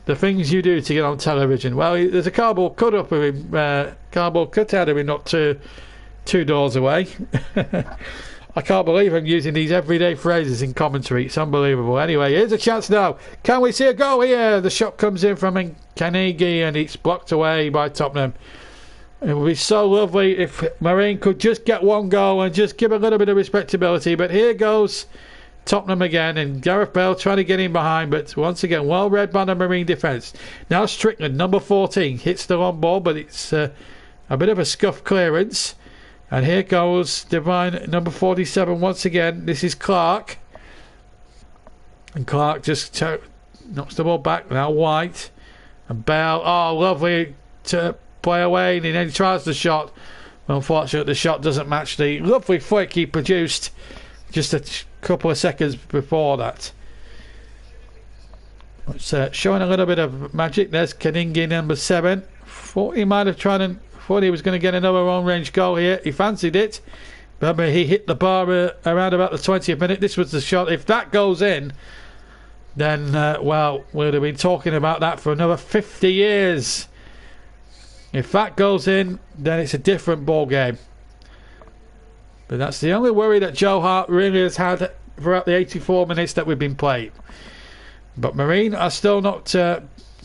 The things you do to get on television. Well, there's a cardboard cut up of him, cardboard cutout of him not two doors away. I can't believe I'm using these everyday phrases in commentary. It's unbelievable. Anyway, here's a chance now. Can we see a goal here? The shot comes in from Kanigi and it's blocked away by Tottenham. It would be so lovely if Marine could just get one goal and just give a little bit of respectability. But here goes Tottenham again, and Gareth Bale trying to get in behind, but once again, well read by the Marine defence. Now Strickland, number 14, hits the long ball, but it's a bit of a scuff clearance. And here goes Divine, number 47, once again. This is Clark. And Clark just knocks the ball back. Now White. And Bale, oh, lovely to play away. And then he tries the shot. Unfortunately, the shot doesn't match the lovely flick he produced just a couple of seconds before that. It's showing a little bit of magic. There's Kaningi, number 7. Thought he might have tried and thought he was going to get another long-range goal here. He fancied it. Remember, he hit the bar around about the 20th minute. This was the shot. If that goes in, then, well, we'd have been talking about that for another 50 years. If that goes in, then it's a different ball game. But that's the only worry that Joe Hart really has had throughout the 84 minutes that we've been playing. But Marine are still not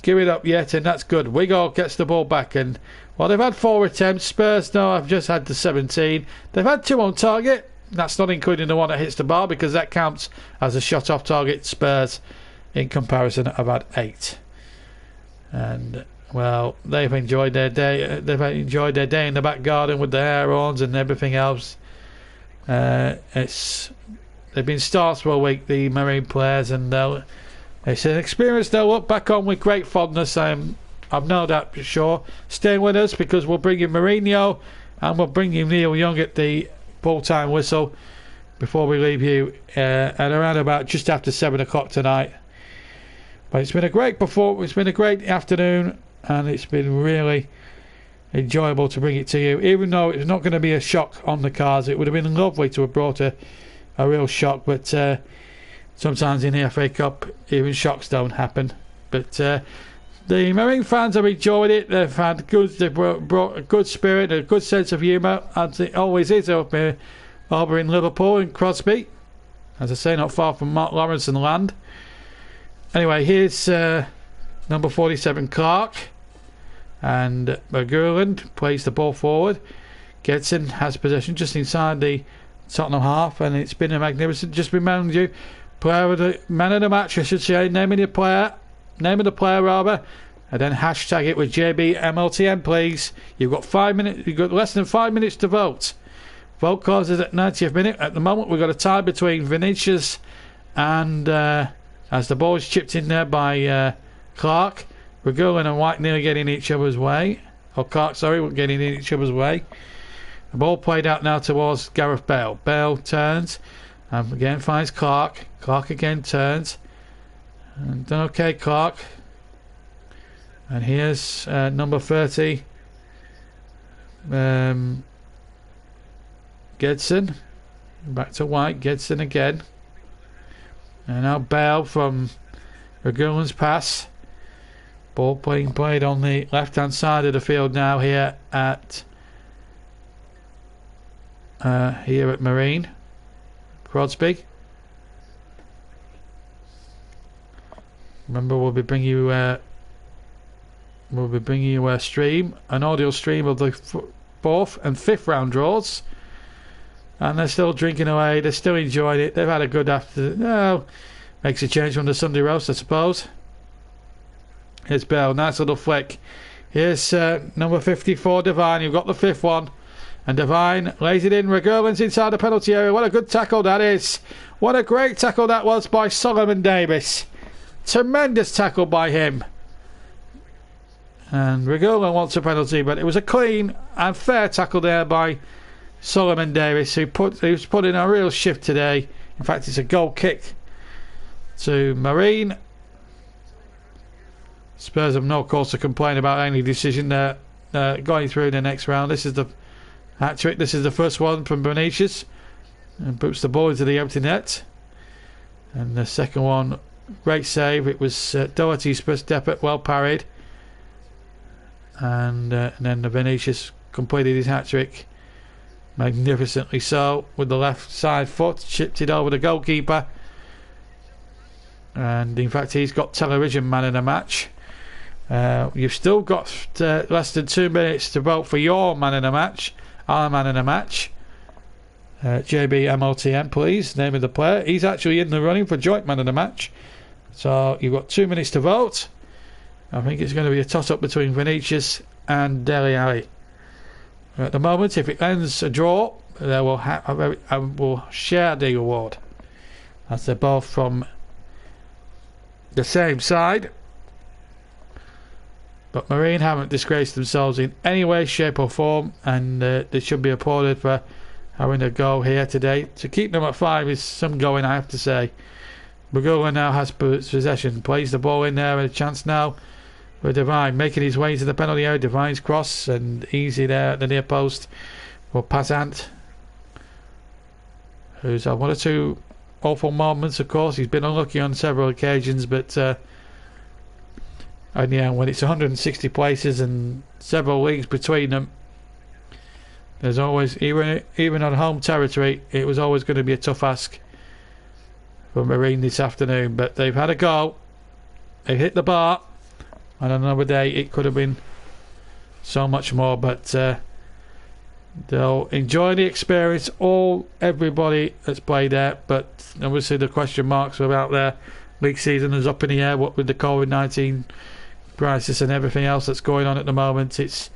giving up yet, and that's good. Wiggall gets the ball back, and well, they've had 4 attempts. Spurs, no, I've just had the 17. They've had 2 on target. That's not including the one that hits the bar, because that counts as a shot off target. Spurs, in comparison, have had 8. And well, they've enjoyed their day. They've enjoyed their day in the back garden with the air horns and everything else. They've been stars for a week, the Marine players, and it's an experience they'll look back on with great fondness. I've no doubt for sure. Stay with us, because we'll bring you Mourinho and we'll bring you Neil Young at the full-time whistle before we leave you at around about just after 7 o'clock tonight. But it's been a great performance. It's been a great afternoon, and it's been really enjoyable to bring it to you. Even though it's not going to be a shock on the cards, it would have been lovely to have brought a real shock. But sometimes in the FA Cup, even shocks don't happen. But the Marine fans have enjoyed it. They've had they've brought a good spirit, a good sense of humour, as it always is up here over in Liverpool and Crosby. As I say, not far from Mark Lawrence and land. Anyway, here's number 47, Clark. And McGurland plays the ball forward. Gedson has possession just inside the Tottenham half, and it's been a magnificent. Just remind you, man of the match, I should say, name of the player rather, and then hashtag it with JBMLTN, please. You've got 5 minutes. You've got less than 5 minutes to vote. Vote closes at 90th minute. At the moment, we've got a tie between Vinicius and as the ball is chipped in there by Clark. Regulin and White nearly getting each other's way. Or Clark, sorry, getting in each other's way. The ball played out now towards Gareth Bale. Bale turns and again finds Clark. Clark again turns. And done okay, Clark. And here's number 30. Gedson. Back to White. Gedson again. And now Bale from Regulin's pass. Ball being played on the left hand side of the field now here at Marine. Crosby. Remember, we'll be bringing you an audio stream of the 4th and 5th round draws, and they're still drinking away. They're still enjoying it. They've had a good afternoon. Oh, makes a change from the Sunday roast, I suppose. Here's Bell, nice little flick. Here's number 54, Devine. You've got the 5th one, and Devine lays it in. Regulin's inside the penalty area. What a good tackle that is. What a great tackle that was by Solomon Davis. Tremendous tackle by him. And Regulin wants a penalty, but it was a clean and fair tackle there by Solomon Davis, who's put in a real shift today. In fact, it's a goal kick to Marine. Spurs have no cause to complain about any decision. They're going through the next round. This is the hat-trick. This is the first one from Benitez, and puts the ball into the empty net. And the second one, great save. It was Doherty's first effort, well parried. And then the Benitez completed his hat-trick magnificently so, with the left side foot, chipped it over the goalkeeper. And in fact, he's got television man of the match. You've still got less than 2 minutes to vote for your man of the match, our man of the match. JBMLTN, please, name of the player. He's actually in the running for joint man of the match. So you've got 2 minutes to vote. I think it's going to be a toss-up between Vinicius and Dele Alli. At the moment, if it ends a draw, they will share the award, as they're both from the same side. But Marine haven't disgraced themselves in any way, shape or form, and they should be applauded for having a go here today. To keep them at 5 is some going, I have to say. Bagula now has possession, plays the ball in there, and a chance now for Devine, making his way into the penalty area. Devine's cross, and easy there at the near post for Passant, who's had 1 or 2 awful moments, of course. He's been unlucky on several occasions, but and yeah, when it's 160 places and several leagues between them, there's always, even on home territory, it was always going to be a tough ask for Marine this afternoon. But they've had a go, they hit the bar, and another day it could have been so much more. But they'll enjoy the experience, everybody that's played there. But obviously the question marks about their league season is up in the air, what with the COVID-19 crisis and everything else that's going on at the moment. It's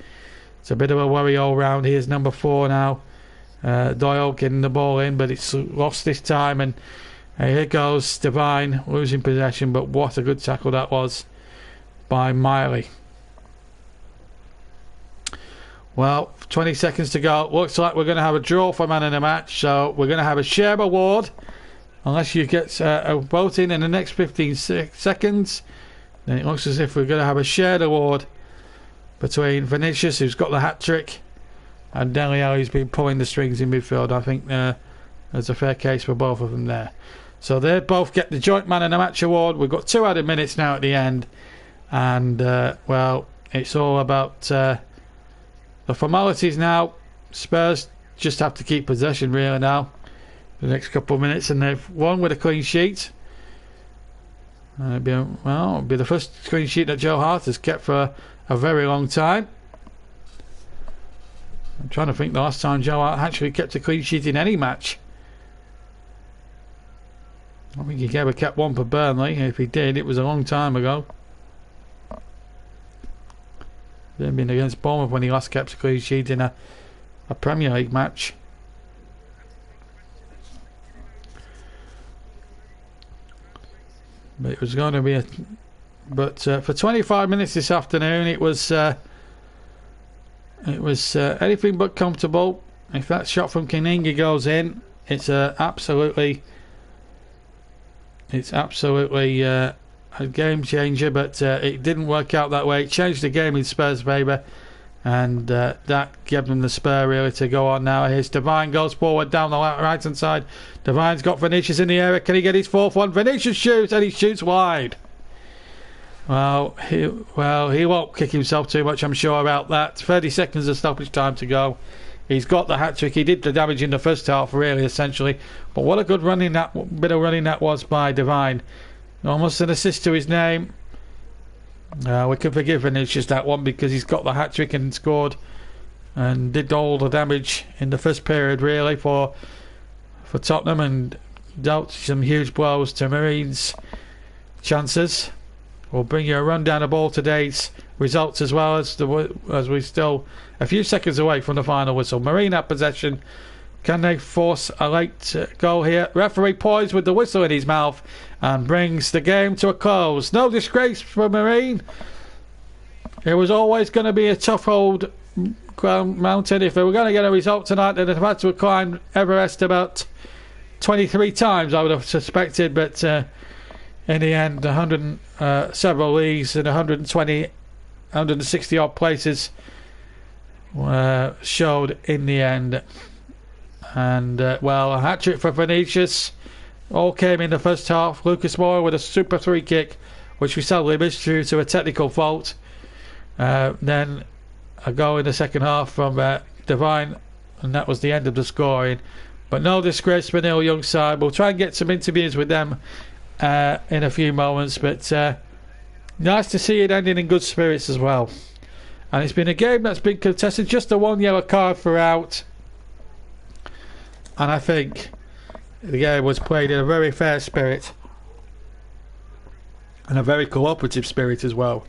a bit of a worry all round. Here's number 4 now, Doyle getting the ball in, but it's lost this time, and here goes Devine losing possession. But what a good tackle that was by Miley. Well, 20 seconds to go. Looks like we're going to have a draw for man in the match, so we're going to have a share award unless you get a vote in the next 15 seconds. Then it looks as if we're going to have a shared award between Vinicius, who's got the hat-trick, and Dele Alli, who's been pulling the strings in midfield. I think there's a fair case for both of them there. So they both get the joint man of the match award. We've got 2 added minutes now at the end. And, well, it's all about the formalities now. Spurs just have to keep possession really now for the next couple of minutes. And they've won with a clean sheet. It'll be the first clean sheet that Joe Hart has kept for a very long time. I'm trying to think the last time Joe Hart actually kept a clean sheet in any match. I think he ever kept one for Burnley. If he did, it was a long time ago. They've been against Bournemouth when he last kept a clean sheet in a Premier League match. But it was going to be for 25 minutes this afternoon, it was anything but comfortable. If that shot from Kaninga goes in, it's absolutely a game changer. But it didn't work out that way. It changed the game in Spurs' favour, and that gave them the spur really to go on now. Here's Devine, goes forward down the right hand side. Devine's got Vinicius in the area. Can he get his 4th one? Vinicius shoots, and he shoots wide. Well, he won't kick himself too much, I'm sure, about that. 30 seconds of stoppage time to go. He's got the hat-trick. He did the damage in the first half, really, essentially. But what a good bit of running that was by Devine. Almost an assist to his name. We can forgive Vinicius that one because he's got the hat-trick and scored and did all the damage in the first period, really, for Tottenham, and dealt some huge blows to Marine's chances. We'll bring you a rundown of all today's results as well as we're still a few seconds away from the final whistle. Marine at possession. Can they force a late goal here? Referee poised with the whistle in his mouth and brings the game to a close. No disgrace for Marine. It was always going to be a tough old mountain. If they were going to get a result tonight, they'd have had to have climbed Everest about 23 times, I would have suspected, but in the end, several leagues and 160 odd places showed in the end. And a hat-trick for Vinicius. All came in the first half. Lucas Moura with a super free kick, which we sadly missed due to a technical fault. Then a goal in the second half from Devine, and that was the end of the scoring. But no disgrace for Neil Young's side. We'll try and get some interviews with them in a few moments, but nice to see it ending in good spirits as well. And it's been a game that's been contested, just the 1 yellow card throughout, and I think the game was played in a very fair spirit and a very cooperative spirit as well.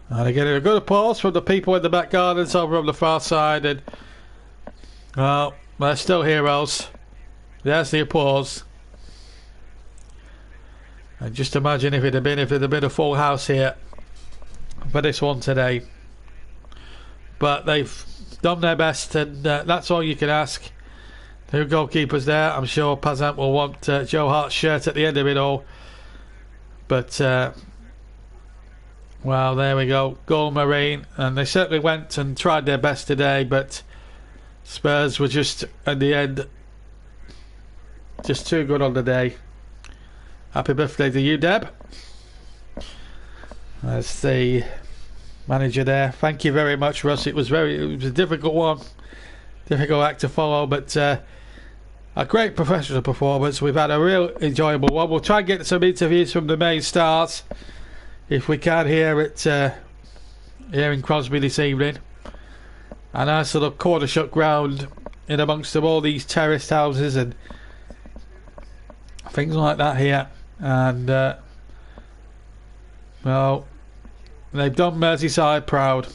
And again, a good applause from the people in the back gardens over on the far side, and well, they're still heroes. There's the applause. And just imagine if it had been a full house here for this one today. But they've done their best, and that's all you can ask. The goalkeepers there. I'm sure Pazant will want Joe Hart's shirt at the end of it all. But well, there we go. Goal Marine, and they certainly went and tried their best today, but Spurs were just, at the end, just too good on the day. Happy birthday to you, Deb. That's the manager there. Thank you very much, Russ. It was a difficult one, difficult act to follow, but a great professional performance. We've had a real enjoyable one. We'll try and get some interviews from the main stars if we can here in Crosby this evening. A nice little quarter shut ground in amongst of all these terraced houses and things like that here. And well, they've done Merseyside proud.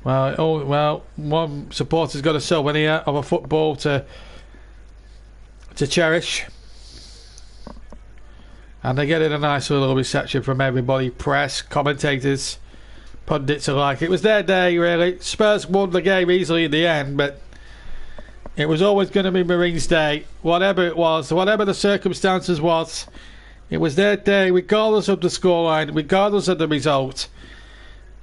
Well, one supporter's got a souvenir of a football to cherish, and they're getting a nice little reception from everybody, press, commentators, pundits alike. It was their day, really. Spurs won the game easily in the end, but it was always going to be Marine's day. Whatever it was, whatever the circumstances was, It was their day, regardless of the scoreline, regardless of the result.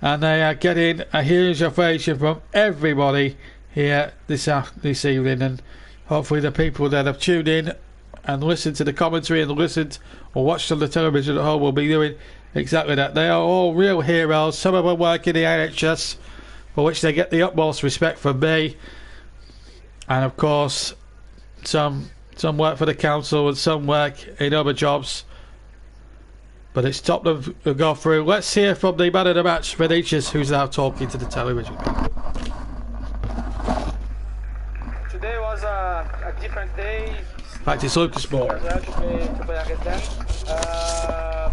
And they are getting a huge ovation from everybody here this evening. And hopefully the people that have tuned in and listened to the commentary and listened or watched on the television at home will be doing exactly that. They are all real heroes. Some of them work in the NHS, for which they get the utmost respect from me. And of course, some work for the council and some work in other jobs. But it's Tottenham to go through. Let's hear from the man of the match, Vinicius, who's now talking to the television. Today was a different day. In fact, it's Lucas Moore. To play against them.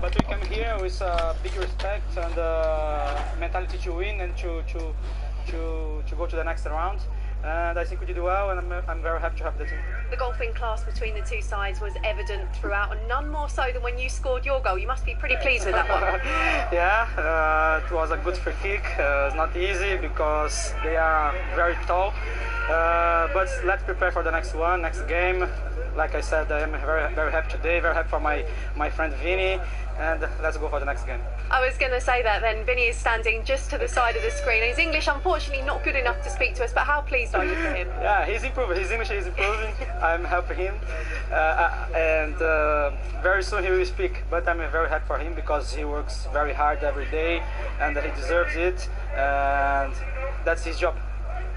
But we come here with big respect and mentality to win and to go to the next round. And I think we did well, and I'm very happy to have the team. The golfing class between the two sides was evident throughout, and none more so than when you scored your goal. You must be pretty pleased with that one. Yeah, it was a good free kick. It's not easy because they are very tall. But let's prepare for the next one, next game. Like I said, I am very, very happy today, very happy for my friend Vinny, and let's go for the next game. I was going to say that then. Vinny is standing just to the side of the screen. His English, unfortunately, not good enough to speak to us, but how pleased are you for him? Yeah, he's improving. His English is improving. I'm helping him. And very soon he will speak, but I'm very happy for him because he works very hard every day and he deserves it, and that's his job.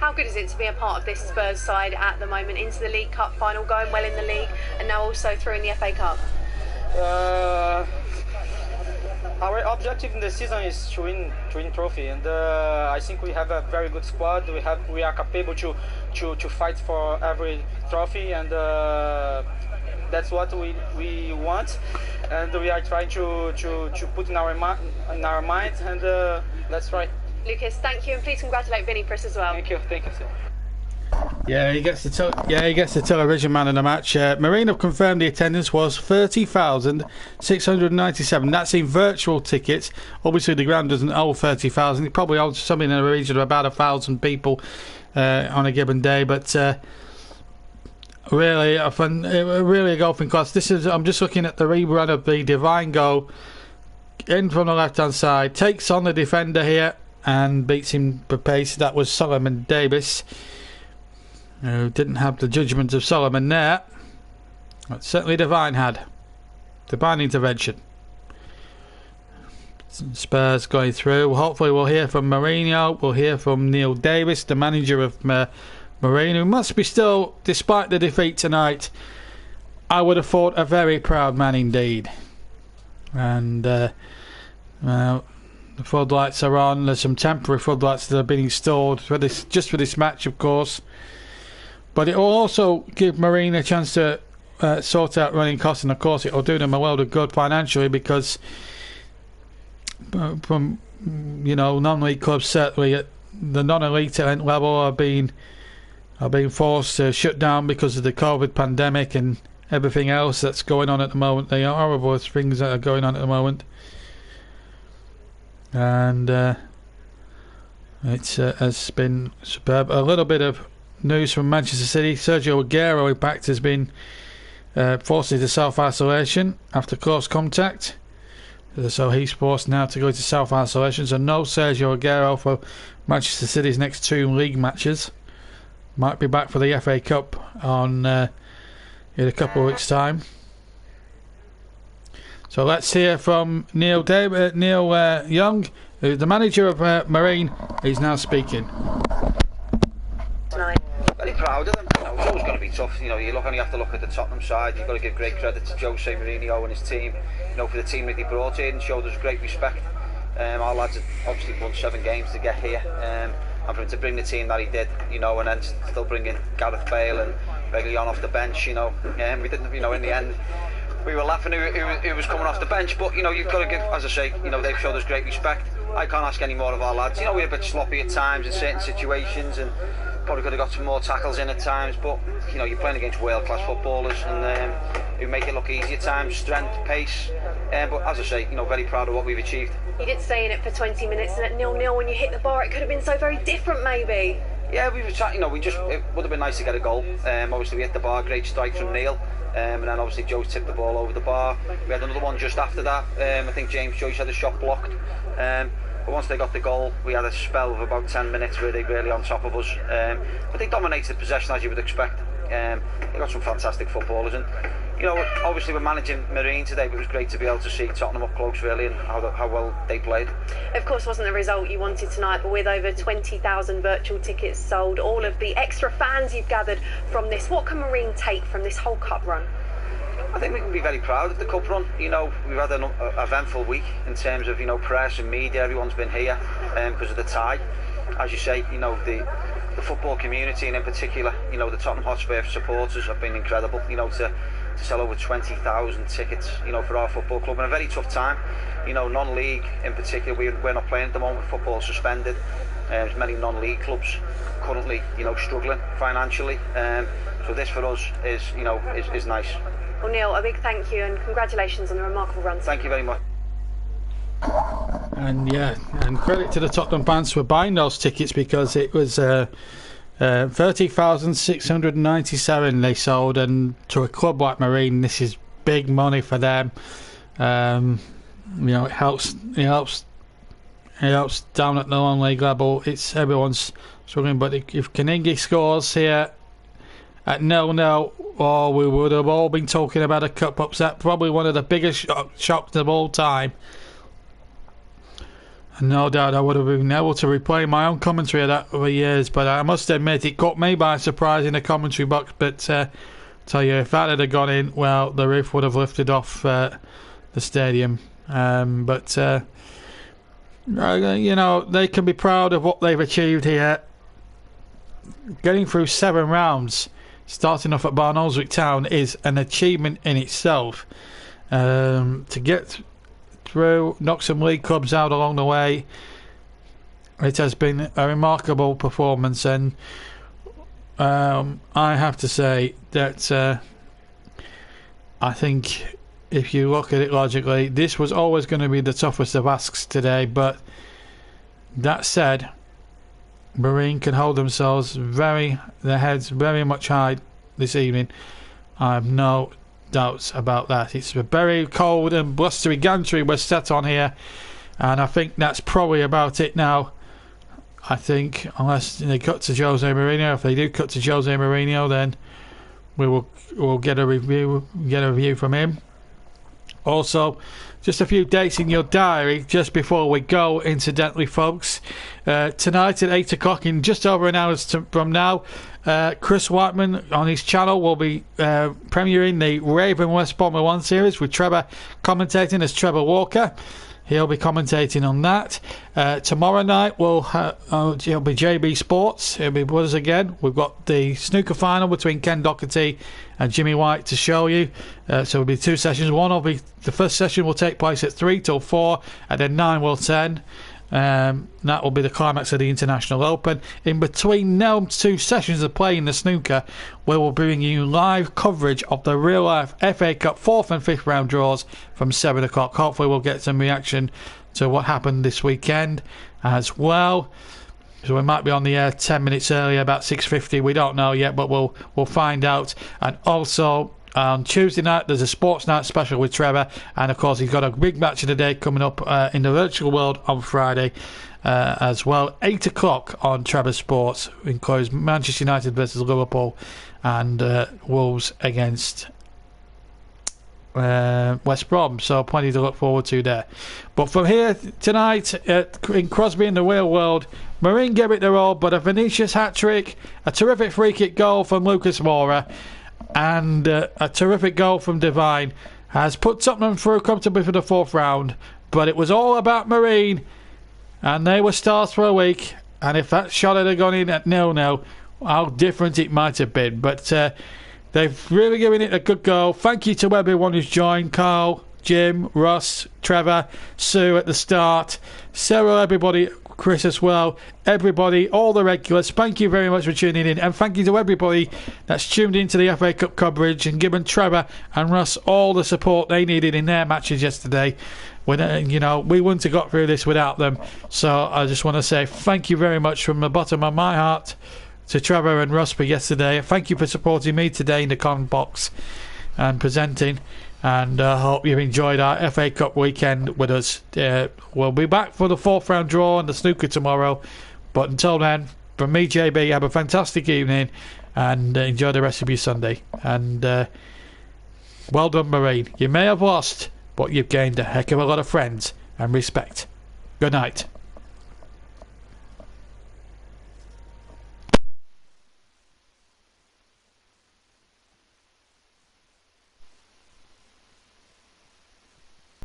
How good is it to be a part of this Spurs side at the moment, into the League Cup final, going well in the league, and now also through in the FA Cup? Our objective in the season is to win trophy, and I think we have a very good squad. We are capable to fight for every trophy, and that's what we want, and we are trying to put in our mind, and let's try. Lucas, thank you, and please congratulate Vinny for us as well. Thank you. Yeah, he gets the television man of the match. Marine have confirmed the attendance was 30,697. That's in virtual tickets. Obviously, the ground doesn't hold 30,000. It probably holds something in the region of about 1,000 people on a given day. But really a golfing class. I'm just looking at the rerun of the Divine goal in from the left-hand side. Takes on the defender here and beats him per pace. That was Solomon Davis, who didn't have the judgment of Solomon there. But certainly Divine had. Divine intervention. Spurs going through. Hopefully we'll hear from Mourinho. We'll hear from Neil Davis, the manager of Marine, who must be still, despite the defeat tonight, I would have thought a very proud man indeed. And well, the floodlights are on. There's some temporary floodlights that have been installed for this match, of course. But it will also give Marine a chance to sort out running costs, and of course it will do them a world of good financially, because from non-league clubs, certainly at the non-elite level, are being forced to shut down because of the COVID pandemic and everything else that's going on at the moment. The horrible things that are going on at the moment. And it has been superb. A little bit of news from Manchester City. Sergio Aguero, in fact, has been forced into self-isolation after close contact. So he's forced now to go into self-isolation. So no Sergio Aguero for Manchester City's next 2 league matches. Might be back for the FA Cup in a couple of weeks' time. So let's hear from Neil Young, who's the manager of Marine. He's now speaking. Very proud of them. It's always going to be tough. You only have to look at the Tottenham side. You've got to give great credit to Jose Mourinho and his team. For the team that he brought in, showed us great respect. Our lads have obviously won 7 games to get here, and for him to bring the team that he did, and then still bring in Gareth Bale and Reguilon off the bench. We didn't. In the end, we were laughing who was coming off the bench, but you've got to give, as I say, they've showed us great respect. I can't ask any more of our lads. We're a bit sloppy at times in certain situations, and probably could have got some more tackles in at times, but you're playing against world-class footballers, and who make it look easy at times, strength, pace. But as I say, very proud of what we've achieved. You did stay in it for 20 minutes, and at 0-0 when you hit the bar, it could have been so very different, maybe. Yeah, we were trying. It would have been nice to get a goal. Obviously, we hit the bar, great strike from Neil. And then obviously Joe tipped the ball over the bar. We had another one just after that. I think James Joyce had a shot blocked. But once they got the goal, we had a spell of about 10 minutes where they were really on top of us. But they dominated possession, as you would expect. They got some fantastic footballers, and obviously we're managing Marine today, but it was great to be able to see Tottenham up close, really, and how well they played. Of course, wasn't the result you wanted tonight, but with over 20,000 virtual tickets sold, all of the extra fans you've gathered from this, what can Marine take from this whole cup run? I think we can be very proud of the cup run. We've had an eventful week in terms of press and media. Everyone's been here because of the tie. As you say, the football community, and in particular, the Tottenham Hotspur supporters have been incredible. To sell over 20,000 tickets, for our football club in a very tough time. Non-league in particular, we're not playing at the moment. Football suspended. There's many non-league clubs currently, struggling financially. So this for us is nice. Well, Neil, a big thank you and congratulations on the remarkable run. Thank you very much. And credit to the Tottenham fans for buying those tickets, because it was 30,697 they sold, and to a club like Marine, this is big money for them. It helps down at the non-league level. It's everyone's struggling, but if Kaningi scores here at 0-0, we would have all been talking about a cup upset, probably one of the biggest shocks of all time. And no doubt I would have been able to replay my own commentary of that over years, but I must admit it caught me by surprise in the commentary box. But tell you, if that had gone in, well, the roof would have lifted off the stadium. They can be proud of what they've achieved here. Getting through 7 rounds, starting off at Barnoldswick Town, is an achievement in itself. To get through, knock some league clubs out along the way, it has been a remarkable performance, and I have to say that I think if you look at it logically, this was always going to be the toughest of asks today. But that said, Marine can hold themselves their heads very much high this evening. I have no doubts about that. It's a very cold and blustery gantry we're set on here, and I think that's probably about it now. I think unless they cut to Jose Mourinho, if they do cut to Jose Mourinho, then we'll get a review from him. Also, just a few dates in your diary just before we go, incidentally, folks. Tonight at 8 o'clock, in just over an hour from now, Chris Whiteman on his channel will be premiering the Raven West Formula 1 series with Trevor commentating as Trevor Walker. He'll be commentating on that. Tomorrow night it'll be JB Sports. He'll be with us again. We've got the snooker final between Ken Doherty and Jimmy White to show you. So it'll be 2 sessions. The first session will take place at 3 till 4, and then 9 till 10. That will be the climax of the International Open. In between now 2 sessions of playing the snooker, we will bring you live coverage of the real life FA Cup 4th and 5th round draws from 7 o'clock. Hopefully we'll get some reaction to what happened this weekend as well. So we might be on the air 10 minutes earlier, about 6:50. We don't know yet, but we'll find out. And also on Tuesday night, there's a sports night special with Trevor, and of course he's got a big match of the day coming up in the virtual world on Friday as well. 8 o'clock on Trevor Sports includes Manchester United versus Liverpool and Wolves against West Brom, so plenty to look forward to there. But from here tonight in Crosby in the real world, Marine gave it their all, but a Vinicius hat-trick, a terrific free kick goal from Lucas Moura, and a terrific goal from Devine has put Tottenham through comfortably for the 4th round. But it was all about Marine, and they were stars for a week. And if that shot had gone in at 0-0, how different it might have been. But they've really given it a good go. Thank you to everyone who's joined. Carl, Jim, Russ, Trevor, Sue at the start, Sarah, everybody Chris as well, everybody, all the regulars, thank you very much for tuning in, and thank you to everybody that's tuned into the FA Cup coverage and given Trevor and Russ all the support they needed in their matches yesterday. When, you know, we wouldn't have got through this without them. So I just want to say thank you very much from the bottom of my heart to Trevor and Russ for yesterday. Thank you for supporting me today in the comment box and presenting. And I hope you've enjoyed our FA Cup weekend with us. We'll be back for the 4th round draw and the snooker tomorrow. But until then, from me, JB, have a fantastic evening and enjoy the rest of your Sunday. And well done, Marine. You may have lost, but you've gained a heck of a lot of friends and respect. Good night.